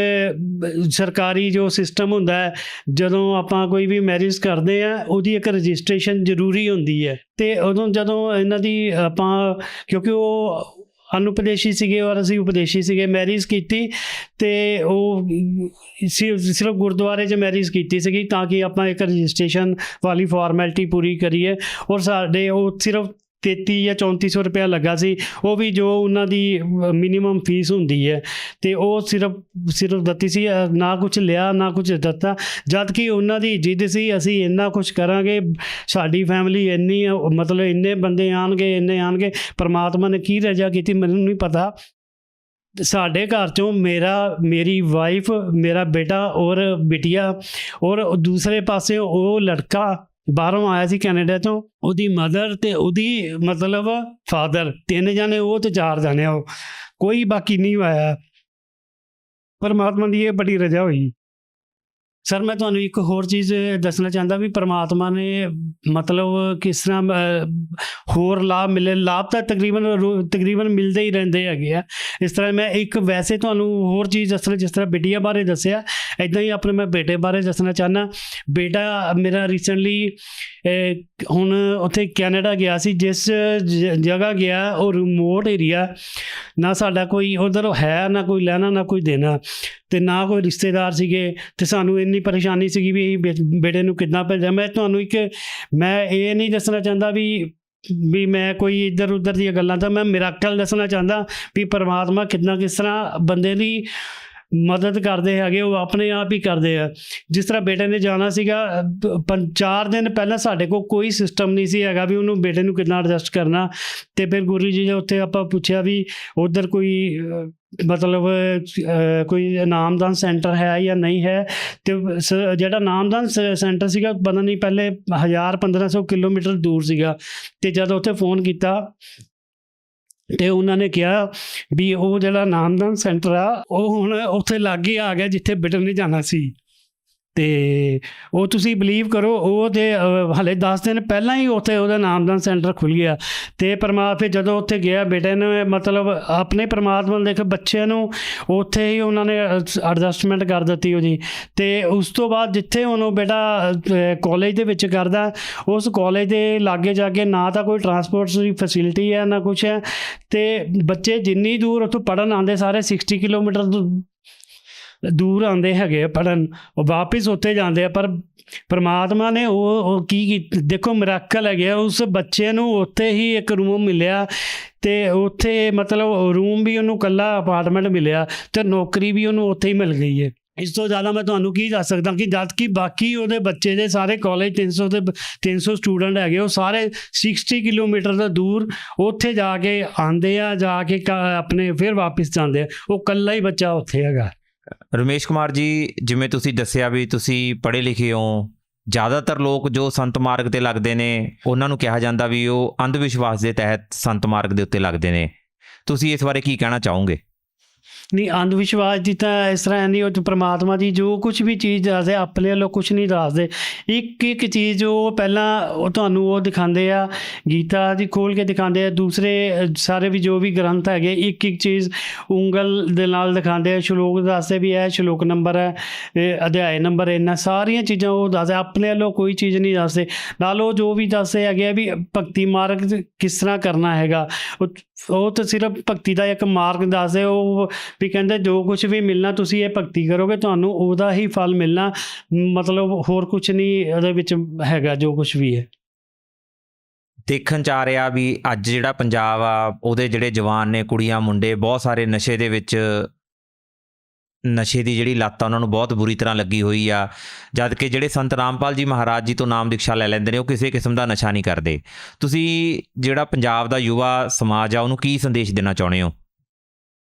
ਸਰਕਾਰੀ ਜੋ ਸਿਸਟਮ ਹੁੰਦਾ ਹੈ, ਜਦੋਂ ਆਪਾਂ ਕੋਈ ਵੀ ਮੈਰਿਜ ਕਰਦੇ ਹਾਂ ਉਹਦੀ ਇੱਕ ਰਜਿਸਟ੍ਰੇਸ਼ਨ ਜ਼ਰੂਰੀ ਹੁੰਦੀ ਹੈ। ਅਤੇ ਉਦੋਂ ਜਦੋਂ ਇਹਨਾਂ ਦੀ ਆਪਾਂ, ਕਿਉਂਕਿ ਉਹ ਅਨੁਪਦੇਸ਼ੀ ਸੀਗੇ ਔਰ ਅਸੀਂ ਉਪਦੇਸ਼ੀ ਸੀਗੇ, ਮੈਰਿਜ ਕੀਤੀ ਅਤੇ ਉਹ ਸਿਰਫ ਗੁਰਦੁਆਰੇ 'ਚ ਮੈਰਿਜ ਕੀਤੀ ਸੀਗੀ ਤਾਂ ਕਿ ਆਪਾਂ ਇੱਕ ਰਜਿਸਟ੍ਰੇਸ਼ਨ ਵਾਲੀ ਫਾਰਮੈਲਿਟੀ ਪੂਰੀ ਕਰੀਏ। ਔਰ ਸਾਡੇ ਉਹ ਸਿਰਫ 33 ਜਾਂ 3400 ਰੁਪਇਆ ਲੱਗਾ ਸੀ, ਉਹ ਵੀ ਜੋ ਉਹਨਾਂ ਦੀ ਮਿਨੀਮਮ ਫੀਸ ਹੁੰਦੀ ਹੈ, ਅਤੇ ਉਹ ਸਿਰਫ ਦਿੱਤੀ ਸੀ, ਨਾ ਕੁਛ ਲਿਆ, ਨਾ ਕੁਛ ਦਿੱਤਾ। ਜਦ ਕਿ ਉਹਨਾਂ ਦੀ ਜਿੱਦ ਸੀ ਅਸੀਂ ਇੰਨਾ ਕੁਛ ਕਰਾਂਗੇ, ਸਾਡੀ ਫੈਮਿਲੀ ਇੰਨੀ, ਮਤਲਬ ਇੰਨੇ ਬੰਦੇ ਆਉਣਗੇ, ਇੰਨੇ ਆਉਣਗੇ। ਪਰਮਾਤਮਾ ਨੇ ਕੀ ਰਜ਼ਾ ਕੀਤੀ ਮੈਨੂੰ ਨਹੀਂ ਪਤਾ। ਸਾਡੇ ਘਰ 'ਚੋਂ ਮੇਰੀ ਵਾਈਫ, ਮੇਰਾ ਬੇਟਾ ਔਰ ਬਿਟੀਆ, ਔਰ ਦੂਸਰੇ ਪਾਸੇ ਉਹ ਲੜਕਾ ਬਾਹਰੋਂ ਆਇਆ ਸੀ ਕੈਨੇਡਾ ਤੋਂ, ਉਹਦੀ ਮਦਰ ਅਤੇ ਉਹਦੀ ਮਤਲਬ ਫਾਦਰ, 3 ਜਾਣੇ ਉਹ ਅਤੇ 4 ਜਾਣੇ ਉਹ, ਕੋਈ ਬਾਕੀ ਨਹੀਂ ਆਇਆ। ਪਰਮਾਤਮਾ ਦੀ ਇਹ ਬੜੀ ਰਜ਼ਾ ਹੋਈ। ਸਰ ਮੈਂ ਤੁਹਾਨੂੰ ਇੱਕ ਹੋਰ ਚੀਜ਼ ਦੱਸਣਾ ਚਾਹੁੰਦਾ ਵੀ ਪਰਮਾਤਮਾ ਨੇ ਮਤਲਬ ਕਿਸ ਤਰ੍ਹਾਂ ਹੋਰ ਲਾਭ ਤਾਂ ਤਕਰੀਬਨ ਮਿਲਦੇ ਹੀ ਰਹਿੰਦੇ ਹੈਗੇ ਆ। ਇਸ ਤਰ੍ਹਾਂ ਮੈਂ ਇੱਕ ਵੈਸੇ ਤੁਹਾਨੂੰ ਹੋਰ ਚੀਜ਼ ਦੱਸਣਾ, ਜਿਸ ਤਰ੍ਹਾਂ ਬਿਟੀਆ ਬਾਰੇ ਦੱਸਿਆ, ਇੱਦਾਂ ਹੀ ਆਪਣੇ ਮੈਂ ਬੇਟੇ ਬਾਰੇ ਦੱਸਣਾ ਚਾਹੁੰਦਾ। ਬੇਟਾ ਮੇਰਾ ਰੀਸੈਂਟਲੀ ਹੁਣ ਉੱਥੇ ਕੈਨੇਡਾ ਗਿਆ ਸੀ। ਜਿਸ ਜਗ੍ਹਾ ਗਿਆ ਉਹ ਰਿਮੋਟ ਏਰੀਆ, ਨਾ ਸਾਡਾ ਕੋਈ ਉੱਧਰ ਹੈ, ਨਾ ਕੋਈ ਲੈਣਾ, ਨਾ ਕੋਈ ਦੇਣਾ, ਅਤੇ ਨਾ ਕੋਈ ਰਿਸ਼ਤੇਦਾਰ ਸੀਗੇ, ਅਤੇ ਸਾਨੂੰ ਇੰਨੀ ਪਰੇਸ਼ਾਨੀ ਸੀਗੀ ਵੀ ਬੇਟੇ ਨੂੰ ਕਿੱਦਾਂ ਭੇਜਾਂ। ਮੈਂ ਤੁਹਾਨੂੰ ਮੈਂ ਇਹ ਨਹੀਂ ਦੱਸਣਾ ਚਾਹੁੰਦਾ ਵੀ ਮੈਂ ਕੋਈ ਇੱਧਰ ਉੱਧਰ ਦੀਆਂ ਗੱਲਾਂ, ਤਾਂ ਮੈਂ ਮਿਰਾਕਲ ਦੱਸਣਾ ਚਾਹੁੰਦਾ ਵੀ ਪਰਮਾਤਮਾ ਕਿਸ ਤਰ੍ਹਾਂ ਬੰਦੇ ਦੀ ਮਦਦ ਕਰਦੇ ਹੈਗੇ, ਉਹ ਆਪਣੇ ਆਪ ਹੀ ਕਰਦੇ ਆ। ਜਿਸ ਤਰ੍ਹਾਂ ਬੇਟੇ ਨੇ ਜਾਣਾ ਸੀਗਾ, 4 ਦਿਨ ਪਹਿਲਾਂ ਸਾਡੇ ਕੋਲ ਕੋਈ ਸਿਸਟਮ ਨਹੀਂ ਸੀ ਹੈਗਾ ਵੀ ਉਹਨੂੰ ਬੇਟੇ ਨੂੰ ਕਿੱਦਾਂ ਐਡਜਸਟ ਕਰਨਾ। ਅਤੇ ਫਿਰ ਗੁਰੂ ਜੀ ਦੇ ਉੱਥੇ ਆਪਾਂ ਪੁੱਛਿਆ ਵੀ ਉੱਧਰ ਕੋਈ ਮਤਲਬ ਕੋਈ ਨਾਮਦਾਨ ਸੈਂਟਰ ਹੈ ਜਾਂ ਨਹੀਂ ਹੈ। ਅਤੇ ਜਿਹੜਾ ਨਾਮਦਾਨ ਸੈਂਟਰ ਸੀਗਾ ਪਤਾ ਨਹੀਂ ਪਹਿਲੇ 1000-1500 ਕਿਲੋਮੀਟਰ ਦੂਰ ਸੀਗਾ। ਅਤੇ ਜਦੋਂ ਉੱਥੇ ਫੋਨ ਕੀਤਾ ਅਤੇ ਉਹਨਾਂ ਨੇ ਕਿਹਾ ਵੀ ਉਹ ਜਿਹੜਾ ਨਾਮਦਾਨ ਸੈਂਟਰ ਆ ਉਹ ਹੁਣ ਉੱਥੇ ਲਾਗੇ ਆ ਗਿਆ ਜਿੱਥੇ ਬੇਟੇ ਨੇ ਜਾਣਾ ਸੀ। ਅਤੇ ਉਹ ਤੁਸੀਂ ਬਿਲੀਵ ਕਰੋ, ਉਹ ਤਾਂ ਹਾਲੇ 10 ਦਿਨ ਪਹਿਲਾਂ ਹੀ ਉੱਥੇ ਉਹਦਾ ਨਾਮਦਾਨ ਸੈਂਟਰ ਖੁੱਲ੍ਹ ਗਿਆ। ਅਤੇ ਫਿਰ ਜਦੋਂ ਉੱਥੇ ਗਿਆ ਬੇਟੇ ਨੇ ਮਤਲਬ ਆਪਣੇ ਪਰਮਾਤਮਾ ਨੂੰ ਦੇਖ, ਬੱਚਿਆਂ ਨੂੰ ਉੱਥੇ ਹੀ ਉਹਨਾਂ ਨੇ ਐਡਜਸਟਮੈਂਟ ਕਰ ਦਿੱਤੀ ਉਹਦੀ। ਅਤੇ ਉਸ ਤੋਂ ਬਾਅਦ ਜਿੱਥੇ ਹੁਣ ਉਹ ਬੇਟਾ ਕਾਲਜ ਦੇ ਵਿੱਚ ਕਰਦਾ, ਉਸ ਕਾਲਜ ਦੇ ਲਾਗੇ ਜਾ ਕੇ ਨਾ ਤਾਂ ਕੋਈ ਟਰਾਂਸਪੋਰਟ ਦੀ ਫੈਸਿਲਿਟੀ ਹੈ, ਨਾ ਕੁਛ ਹੈ। ਅਤੇ ਬੱਚੇ ਜਿੰਨੀ ਦੂਰ ਉੱਥੋਂ ਪੜ੍ਹਨ ਆਉਂਦੇ, ਸਾਰੇ 60 ਕਿਲੋਮੀਟਰ ਦੂਰ ਆਉਂਦੇ ਹੈਗੇ ਪੜ੍ਹਨ, ਉਹ ਵਾਪਿਸ ਉੱਥੇ ਜਾਂਦੇ ਆ। ਪਰ ਪਰਮਾਤਮਾ ਨੇ ਉਹ ਕੀ ਦੇਖੋ ਮਿਰਾਕਲ ਹੈਗੇ, ਉਸ ਬੱਚੇ ਨੂੰ ਉੱਥੇ ਹੀ ਇੱਕ ਰੂਮ ਮਿਲਿਆ, ਅਤੇ ਉੱਥੇ ਮਤਲਬ ਰੂਮ ਵੀ ਉਹਨੂੰ ਇਕੱਲਾ ਅਪਾਰਟਮੈਂਟ ਮਿਲਿਆ, ਅਤੇ ਨੌਕਰੀ ਵੀ ਉਹਨੂੰ ਉੱਥੇ ਹੀ ਮਿਲ ਗਈ ਹੈ। ਇਸ ਤੋਂ ਜ਼ਿਆਦਾ ਮੈਂ ਤੁਹਾਨੂੰ ਕੀ ਦੱਸ ਸਕਦਾ ਕਿ ਜਦ ਕਿ ਬਾਕੀ ਉਹਦੇ ਬੱਚੇ ਦੇ ਸਾਰੇ ਕਾਲਜ 300 ਸਟੂਡੈਂਟ ਹੈਗੇ, ਉਹ ਸਾਰੇ 60 ਕਿਲੋਮੀਟਰ ਦਾ ਦੂਰ ਉੱਥੇ ਜਾ ਕੇ ਆਉਂਦੇ ਆ, ਜਾ ਕੇ ਆਪਣੇ ਫਿਰ ਵਾਪਿਸ ਜਾਂਦੇ ਆ। ਉਹ ਇਕੱਲਾ ਹੀ ਬੱਚਾ ਉੱਥੇ ਹੈਗਾ। ਰਮੇਸ਼ ਕੁਮਾਰ ਜੀ, ਜਿਵੇਂ ਤੁਸੀਂ ਦੱਸਿਆ ਵੀ ਤੁਸੀਂ ਪੜ੍ਹੇ ਲਿਖੇ ਹੋ, ਜ਼ਿਆਦਾਤਰ ਲੋਕ ਜੋ ਸੰਤ ਮਾਰਗ ਤੇ ਲੱਗਦੇ ਨੇ ਉਹਨਾਂ ਨੂੰ ਕਿਹਾ ਜਾਂਦਾ ਵੀ ਉਹ ਅੰਧ ਵਿਸ਼ਵਾਸ ਦੇ ਤਹਿਤ ਸੰਤ ਮਾਰਗ ਦੇ ਉੱਤੇ ਲੱਗਦੇ ਨੇ। ਤੁਸੀਂ ਇਸ ਬਾਰੇ ਕੀ ਕਹਿਣਾ ਚਾਹੋਗੇ? ਨਹੀਂ, ਅੰਧ ਵਿਸ਼ਵਾਸ ਦੀ ਤਾਂ ਇਸ ਤਰ੍ਹਾਂ ਨਹੀਂ, ਉਹ 'ਚ ਪ੍ਰਮਾਤਮਾ ਦੀ ਜੋ ਕੁਝ ਵੀ ਚੀਜ਼ ਦੱਸਦੇ ਆਪਣੇ ਵੱਲੋਂ ਕੁਝ ਨਹੀਂ ਦੱਸਦੇ। ਇੱਕ ਇੱਕ ਚੀਜ਼ ਉਹ ਪਹਿਲਾਂ ਉਹ ਤੁਹਾਨੂੰ ਉਹ ਦਿਖਾਉਂਦੇ ਆ, ਗੀਤਾ ਦੀ ਖੋਲ੍ਹ ਕੇ ਦਿਖਾਉਂਦੇ ਆ, ਦੂਸਰੇ ਸਾਰੇ ਵੀ ਜੋ ਵੀ ਗ੍ਰੰਥ ਹੈਗੇ ਇੱਕ ਇੱਕ ਚੀਜ਼ ਉਂਗਲ ਦੇ ਨਾਲ ਦਿਖਾਉਂਦੇ ਆ, ਸ਼ਲੋਕ ਦੱਸਦੇ ਵੀ ਇਹ ਸ਼ਲੋਕ ਨੰਬਰ ਹੈ, ਇਹ ਅਧਿਆਇ ਨੰਬਰ ਇੰਨਾ, ਸਾਰੀਆਂ ਚੀਜ਼ਾਂ ਉਹ ਦੱਸਦੇ, ਆਪਣੇ ਵੱਲੋਂ ਕੋਈ ਚੀਜ਼ ਨਹੀਂ ਦੱਸਦੇ। ਨਾਲ ਉਹ ਜੋ ਵੀ ਦੱਸਦੇ ਹੈਗੇ ਆ ਵੀ ਭਗਤੀ ਮਾਰਗ ਕਿਸ ਤਰ੍ਹਾਂ ਕਰਨਾ ਹੈਗਾ, ਉਹ ਤਾਂ ਸਿਰਫ ਭਗਤੀ ਦਾ ਇੱਕ ਮਾਰਗ ਦੱਸਦੇ। ਉਹ ਵੀ ਕਹਿੰਦੇ ਜੋ ਕੁਝ ਵੀ ਮਿਲਣਾ ਤੁਸੀਂ ਇਹ ਭਗਤੀ ਕਰੋਗੇ ਤੁਹਾਨੂੰ ਉਹਦਾ ਹੀ ਫਲ ਮਿਲਣਾ, ਮਤਲਬ ਹੋਰ ਕੁਝ ਨਹੀਂ ਉਹਦੇ ਵਿੱਚ ਹੈਗਾ ਜੋ ਕੁਝ ਵੀ ਹੈ। ਦੇਖਣ 'ਚ ਆ ਰਿਹਾ ਵੀ ਅੱਜ ਜਿਹੜਾ ਪੰਜਾਬ ਆ ਉਹਦੇ ਜਿਹੜੇ ਜਵਾਨ ਨੇ, ਕੁੜੀਆਂ ਮੁੰਡੇ ਬਹੁਤ ਸਾਰੇ ਨਸ਼ੇ ਦੇ ਵਿੱਚ, ਨਸ਼ੇ ਦੀ ਜਿਹੜੀ ਲੱਤ ਆ ਉਹਨਾਂ ਨੂੰ ਬਹੁਤ ਬੁਰੀ ਤਰ੍ਹਾਂ ਲੱਗੀ ਹੋਈ ਆ, ਜਦ ਕਿ ਜਿਹੜੇ ਸੰਤ ਰਾਮਪਾਲ ਜੀ ਮਹਾਰਾਜ ਜੀ ਤੋਂ ਨਾਮ ਦੀਕਸ਼ਾ ਲੈ ਲੈਂਦੇ ਨੇ ਉਹ ਕਿਸੇ ਕਿਸਮ ਦਾ ਨਸ਼ਾ ਨਹੀਂ ਕਰਦੇ। ਤੁਸੀਂ ਜਿਹੜਾ ਪੰਜਾਬ ਦਾ ਯੁਵਾ ਸਮਾਜ ਆ ਉਹਨੂੰ ਕੀ ਸੰਦੇਸ਼ ਦੇਣਾ ਚਾਹੁੰਦੇ ਹੋ?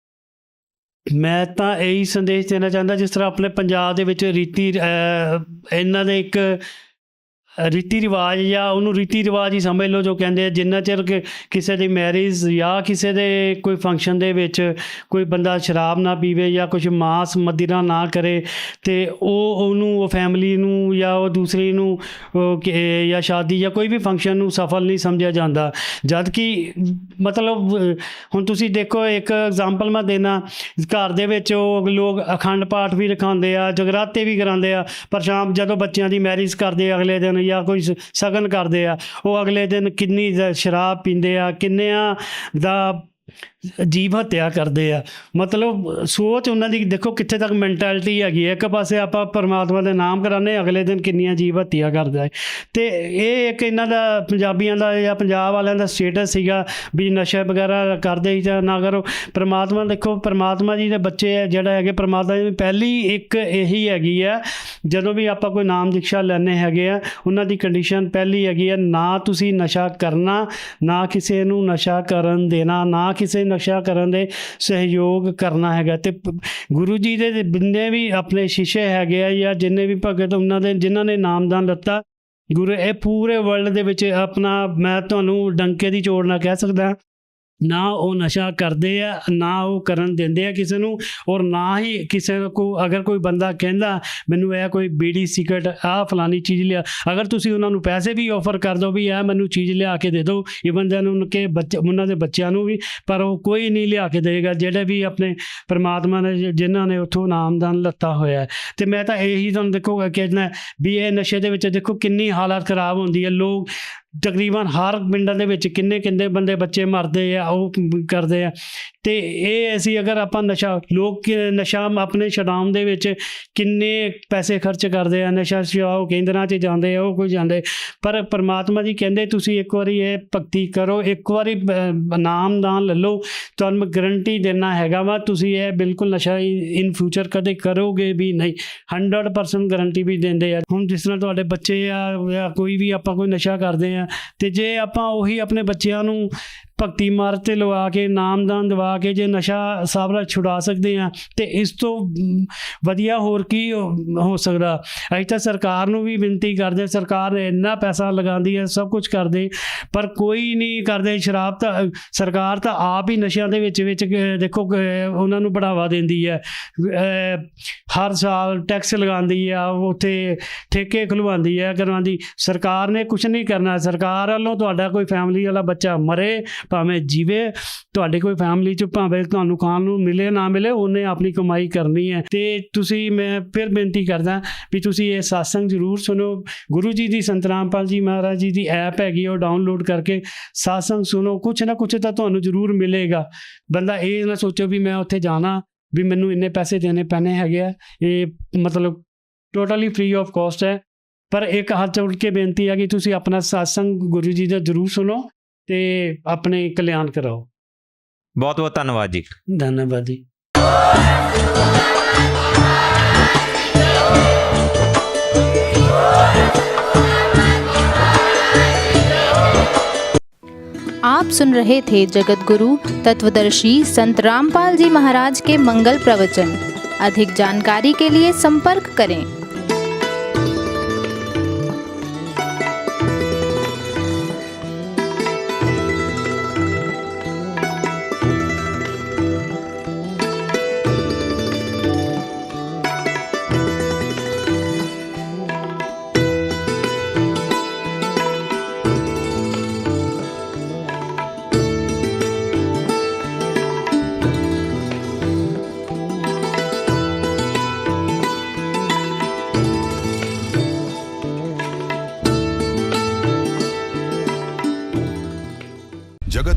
ਮੈਂ ਤਾਂ ਇਹੀ ਸੰਦੇਸ਼ ਦੇਣਾ ਚਾਹੁੰਦਾ, ਜਿਸ ਤਰ੍ਹਾਂ ਆਪਣੇ ਪੰਜਾਬ ਦੇ ਵਿੱਚ ਇਹਨਾਂ ਦੇ ਇੱਕ ਰੀਤੀ ਰਿਵਾਜ ਜਾਂ ਉਹਨੂੰ ਰੀਤੀ ਰਿਵਾਜ ਹੀ ਸਮਝ ਲਓ, ਜੋ ਕਹਿੰਦੇ ਆ ਜਿੰਨਾ ਚਿਰ ਕਿਸੇ ਦੀ ਮੈਰਿਜ ਜਾਂ ਕਿਸੇ ਦੇ ਕੋਈ ਫੰਕਸ਼ਨ ਦੇ ਵਿੱਚ ਕੋਈ ਬੰਦਾ ਸ਼ਰਾਬ ਨਾ ਪੀਵੇ ਜਾਂ ਕੁਝ ਮਾਸ ਮदिरा ਨਾ ਕਰੇ ਤੇ ਉਹਨੂੰ ਉਹ ਫੈਮਿਲੀ ਨੂੰ ਜਾਂ ਉਹ ਦੂਸਰੀ ਨੂੰ ਜਾਂ ਸ਼ਾਦੀ ਜਾਂ ਕੋਈ ਵੀ ਫੰਕਸ਼ਨ ਨੂੰ ਸਫਲ ਨਹੀਂ ਸਮਝਿਆ ਜਾਂਦਾ। ਜਦ ਕਿ ਮਤਲਬ ਹੁਣ ਤੁਸੀਂ ਦੇਖੋ, ਇੱਕ ਐਗਜ਼ਾਮਪਲ ਮੈਂ ਦੇਣਾ, ਘਰ ਦੇ ਵਿੱਚ ਉਹ ਲੋਕ ਅਖੰਡ ਪਾਠ ਵੀ ਰਖਾਉਂਦੇ ਆ, ਜਗਰਾਤੇ ਵੀ ਕਰਾਉਂਦੇ ਆ, ਪਰ ਸ਼ਾਮ ਜਦੋਂ ਬੱਚਿਆਂ ਦੀ ਮੈਰਿਜ ਕਰਦੇ ਅਗਲੇ ਦਿਨ ਜਾਂ ਕੋਈ ਸ਼ਗਨ ਕਰਦੇ ਆ, ਉਹ ਅਗਲੇ ਦਿਨ ਕਿੰਨੀ ਸ਼ਰਾਬ ਪੀਂਦੇ ਆ, ਕਿੰਨਿਆਂ ਦਾ ਜੀਵ ਹੱਤਿਆ ਕਰਦੇ ਆ। ਮਤਲਬ ਸੋਚ ਉਹਨਾਂ ਦੀ ਦੇਖੋ ਕਿੱਥੇ ਤੱਕ ਮੈਂਟੈਲਿਟੀ ਹੈਗੀ ਹੈ। ਇੱਕ ਪਾਸੇ ਆਪਾਂ ਪਰਮਾਤਮਾ ਦੇ ਨਾਮ ਕਰਾਉਂਦੇ, ਅਗਲੇ ਦਿਨ ਕਿੰਨੀਆਂ ਜੀਵ ਹੱਤਿਆ ਕਰਦਾ ਹੈ। ਅਤੇ ਇਹ ਇੱਕ ਇਹਨਾਂ ਦਾ ਪੰਜਾਬੀਆਂ ਦਾ ਜਾਂ ਪੰਜਾਬ ਵਾਲਿਆਂ ਦਾ ਸਟੇਟਸ ਸੀਗਾ ਵੀ ਨਸ਼ਾ ਵਗੈਰਾ ਕਰਦੇ ਹੀ ਜਾਂ ਨਾ ਕਰੋ। ਪਰਮਾਤਮਾ ਦੇਖੋ, ਪਰਮਾਤਮਾ ਜੀ ਦੇ ਬੱਚੇ ਜਿਹੜਾ ਹੈਗੇ, ਪਰਮਾਤਮਾ ਦੀ ਪਹਿਲੀ ਇੱਕ ਇਹੀ ਹੈਗੀ ਆ, ਜਦੋਂ ਵੀ ਆਪਾਂ ਕੋਈ ਨਾਮ ਦੀਕਸ਼ਾ ਲੈਣੇ ਹੈਗੇ ਆ, ਉਹਨਾਂ ਦੀ ਕੰਡੀਸ਼ਨ ਪਹਿਲੀ ਹੈਗੀ ਆ, ਨਾ ਤੁਸੀਂ ਨਸ਼ਾ ਕਰਨਾ, ਨਾ ਕਿਸੇ ਨੂੰ ਨਸ਼ਾ ਕਰਨ ਦੇਣਾ, ਨਾ ਕਿਸੇ ਨਸ਼ਾ ਕਰਨ ਦੇ ਸਹਿਯੋਗ ਕਰਨਾ ਹੈਗਾ। ਤੇ ਗੁਰੂ ਜੀ ਦੇ ਜਿੰਨੇ ਵੀ ਆਪਣੇ ਸ਼ਿਸ਼ੇ ਹੈਗੇ ਆ ਜਾਂ ਜਿੰਨੇ ਵੀ ਭਗਤ ਉਹਨਾਂ ਦੇ ਜਿਨ੍ਹਾਂ ਨੇ ਨਾਮਦਾਨ ਲੱਤਾ, ਗੁਰੂ ਇਹ ਪੂਰੇ ਵਰਲਡ ਦੇ ਵਿੱਚ ਆਪਣਾ, ਮੈਂ ਤੁਹਾਨੂੰ ਡੰਕੇ ਦੀ ਚੋੜ ਨਾਲ ਕਹਿ ਸਕਦਾ, ਨਾ ਉਹ ਨਸ਼ਾ ਕਰਦੇ ਆ, ਨਾ ਉਹ ਕਰਨ ਦਿੰਦੇ ਆ ਕਿਸੇ ਨੂੰ, ਔਰ ਨਾ ਹੀ ਕਿਸੇ ਕੋ ਅਗਰ ਕੋਈ ਬੰਦਾ ਕਹਿੰਦਾ ਮੈਨੂੰ ਇਹ ਕੋਈ ਬੀੜੀ ਸਿਗਰਟ ਆਹ ਫਲਾਨੀ ਚੀਜ਼ ਲਿਆ, ਅਗਰ ਤੁਸੀਂ ਉਹਨਾਂ ਨੂੰ ਪੈਸੇ ਵੀ ਆਫਰ ਕਰ ਦਿਓ ਵੀ ਇਹ ਮੈਨੂੰ ਚੀਜ਼ ਲਿਆ ਕੇ ਦੇ ਦਿਓ, ਈਵਨ ਦੈਨ ਉਹਨਾਂ ਬੱਚੇ, ਉਹਨਾਂ ਦੇ ਬੱਚਿਆਂ ਨੂੰ ਵੀ, ਪਰ ਉਹ ਕੋਈ ਨਹੀਂ ਲਿਆ ਕੇ ਦੇਗਾ ਜਿਹੜੇ ਵੀ ਆਪਣੇ ਪਰਮਾਤਮਾ ਨੇ ਜਿਨ੍ਹਾਂ ਨੇ ਉੱਥੋਂ ਨਾਮਦਾਨ ਲੱਤਾ ਹੋਇਆ। ਅਤੇ ਮੈਂ ਤਾਂ ਇਹੀ ਤੁਹਾਨੂੰ ਦੇਖੋਗਾ ਕਿ ਵੀ ਇਹ ਨਸ਼ੇ ਦੇ ਵਿੱਚ ਦੇਖੋ ਕਿੰਨੀ ਹਾਲਤ ਖਰਾਬ ਹੁੰਦੀ ਹੈ। ਲੋਕ ਤਕਰੀਬਨ ਹਰ ਪਿੰਡਾਂ ਦੇ ਵਿੱਚ ਕਿੰਨੇ ਬੰਦੇ ਬੱਚੇ ਮਰਦੇ ਆ, ਉਹ ਕਰਦੇ ਆ। ਅਤੇ ਇਹ ਅਸੀਂ ਅਗਰ ਆਪਾਂ ਲੋਕ ਨਸ਼ਾ ਆਪਣੇ ਛਡਾਉਣ ਦੇ ਵਿੱਚ ਕਿੰਨੇ ਪੈਸੇ ਖਰਚ ਕਰਦੇ ਆ, ਨਸ਼ਾ ਛਡਾਓ ਕੇਂਦਰਾਂ 'ਚ ਜਾਂਦੇ ਆ, ਉਹ ਕੋਈ ਜਾਂਦੇ, ਪਰ ਪਰਮਾਤਮਾ ਜੀ ਕਹਿੰਦੇ ਤੁਸੀਂ ਇੱਕ ਵਾਰੀ ਇਹ ਭਗਤੀ ਕਰੋ, ਇੱਕ ਵਾਰੀ ਨਾਮਦਾਨ ਲੈ ਲਓ, ਤੁਹਾਨੂੰ ਮੈਂ ਗਰੰਟੀ ਦੇਣਾ ਹੈਗਾ ਵਾ ਤੁਸੀਂ ਇਹ ਬਿਲਕੁਲ ਨਸ਼ਾ ਇਨ ਫਿਊਚਰ ਕਦੇ ਕਰੋਗੇ ਵੀ ਨਹੀਂ, 100% ਗਰੰਟੀ ਵੀ ਦਿੰਦੇ ਆ। ਹੁਣ ਜਿਸ ਤਰ੍ਹਾਂ ਤੁਹਾਡੇ ਬੱਚੇ ਆ ਜਾਂ ਕੋਈ ਵੀ ਆਪਾਂ ਕੋਈ ਨਸ਼ਾ ਕਰਦੇ ਆ, ਅਤੇ ਜੇ ਆਪਾਂ ਉਹੀ ਆਪਣੇ ਬੱਚਿਆਂ ਨੂੰ ਭਗਤੀ ਮਾਰਗ 'ਤੇ ਲਵਾ ਕੇ ਨਾਮਦਾਨ ਦਵਾ ਕੇ ਜੇ ਨਸ਼ਾ ਸਾਬਰਾ ਛੁਡਾ ਸਕਦੇ ਹਾਂ, ਅਤੇ ਇਸ ਤੋਂ ਵਧੀਆ ਹੋਰ ਕੀ ਹੋ ਸਕਦਾ। ਅਸੀਂ ਤਾਂ ਸਰਕਾਰ ਨੂੰ ਵੀ ਬੇਨਤੀ ਕਰਦੇ, ਸਰਕਾਰ ਇੰਨਾ ਪੈਸਾ ਲਗਾਉਂਦੀ ਹੈ, ਸਭ ਕੁਝ ਕਰਦੇ, ਪਰ ਕੋਈ ਨਹੀਂ ਕਰਦੇ। ਸ਼ਰਾਬ ਤਾਂ ਸਰਕਾਰ ਤਾਂ ਆਪ ਹੀ ਨਸ਼ਿਆਂ ਦੇ ਵਿੱਚ ਦੇਖੋ ਉਹਨਾਂ ਨੂੰ ਬੜਾਵਾ ਦਿੰਦੀ ਹੈ, ਹਰ ਸਾਲ ਟੈਕਸ ਲਗਾਉਂਦੀ ਆ, ਉੱਥੇ ਠੇਕੇ ਖੁਲਵਾਉਂਦੀ ਹੈ, ਕਰਵਾਉਂਦੀ। ਸਰਕਾਰ ਨੇ ਕੁਛ ਨਹੀਂ ਕਰਨਾ। ਸਰਕਾਰ ਵੱਲੋਂ ਤੁਹਾਡਾ ਕੋਈ ਫੈਮਿਲੀ ਵਾਲਾ ਬੱਚਾ ਮਰੇ ਭਾਵੇਂ ਜੀਵੇ, ਤੁਹਾਡੇ ਕੋਈ ਫੈਮਿਲੀ 'ਚ ਭਾਵੇਂ ਤੁਹਾਨੂੰ ਖਾਣ ਨੂੰ ਮਿਲੇ ਨਾ ਮਿਲੇ, ਉਹਨੇ ਆਪਣੀ ਕਮਾਈ ਕਰਨੀ ਹੈ। ਅਤੇ ਤੁਸੀਂ, ਮੈਂ ਫਿਰ ਬੇਨਤੀ ਕਰਦਾ ਵੀ ਤੁਸੀਂ ਇਹ ਸਤਸੰਗ ਜ਼ਰੂਰ ਸੁਣੋ। ਗੁਰੂ ਜੀ ਦੀ ਸੰਤ ਰਾਮਪਾਲ ਜੀ ਮਹਾਰਾਜ ਜੀ ਦੀ ਐਪ ਹੈਗੀ, ਉਹ ਡਾਊਨਲੋਡ ਕਰਕੇ ਸਤਸੰਗ ਸੁਣੋ, ਕੁਛ ਨਾ ਕੁਛ ਤਾਂ ਤੁਹਾਨੂੰ ਜ਼ਰੂਰ ਮਿਲੇਗਾ। ਬੰਦਾ ਇਹ ਨਾ ਸੋਚੋ ਵੀ ਮੈਂ ਉੱਥੇ ਜਾਣਾ ਵੀ ਮੈਨੂੰ ਇੰਨੇ ਪੈਸੇ ਦੇਣੇ ਪੈਣੇ ਹੈਗੇ ਆ, ਇਹ ਮਤਲਬ ਟੋਟਲੀ ਫ੍ਰੀ ਆਫ ਕਾਸਟ ਹੈ। ਪਰ ਇੱਕ ਹੱਥ ਜੋੜ ਕੇ ਬੇਨਤੀ ਹੈ ਕਿ ਤੁਸੀਂ ਆਪਣਾ ਸਤਸੰਗ ਗੁਰੂ ਜੀ ਦਾ ਜ਼ਰੂਰ ਸੁਣੋ ਤੇ ਆਪਣੇ ਕਲਿਆਣ ਕਰਾਓ। ਬਹੁਤ ਬਹੁਤ ਧੰਨਵਾਦ ਜੀ। ਧੰਨਵਾਦ ਜੀ। आप सुन रहे थे जगत गुरु तत्वदर्शी संत रामपाल जी महाराज के मंगल प्रवचन। अधिक जानकारी के लिए संपर्क करें।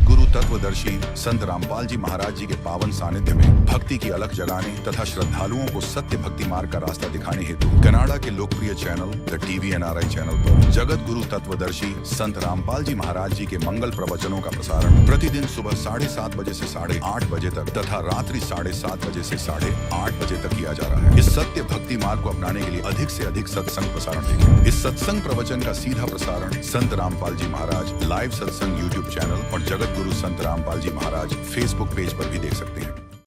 जगत गुरु तत्वदर्शी संत रामपाल जी महाराज जी के पावन सानिध्य में भक्ति की अलख जगाने तथा श्रद्धालुओं को सत्य भक्ति मार्ग का रास्ता दिखाने हेतु कनाडा के लोकप्रिय channel the TV NRI channel पर जगत गुरु तत्वदर्शी संत रामपाल जी महाराज जी के मंगल प्रवचनों का प्रसारण प्रतिदिन सुबह 7:30 बजे से 8:30 बजे तक तथा रात्रि 7:30 बजे से 8:30 बजे तक किया जा रहा है। इस सत्य भक्ति मार्ग को अपनाने के लिए अधिक से अधिक सत्संग प्रसारण देखें। इस सत्संग प्रवचन का सीधा प्रसारण संत रामपाल जी महाराज लाइव सत्संग YouTube चैनल और जगत गुरु संत रामपाल जी महाराज Facebook पेज पर भी देख सकते हैं।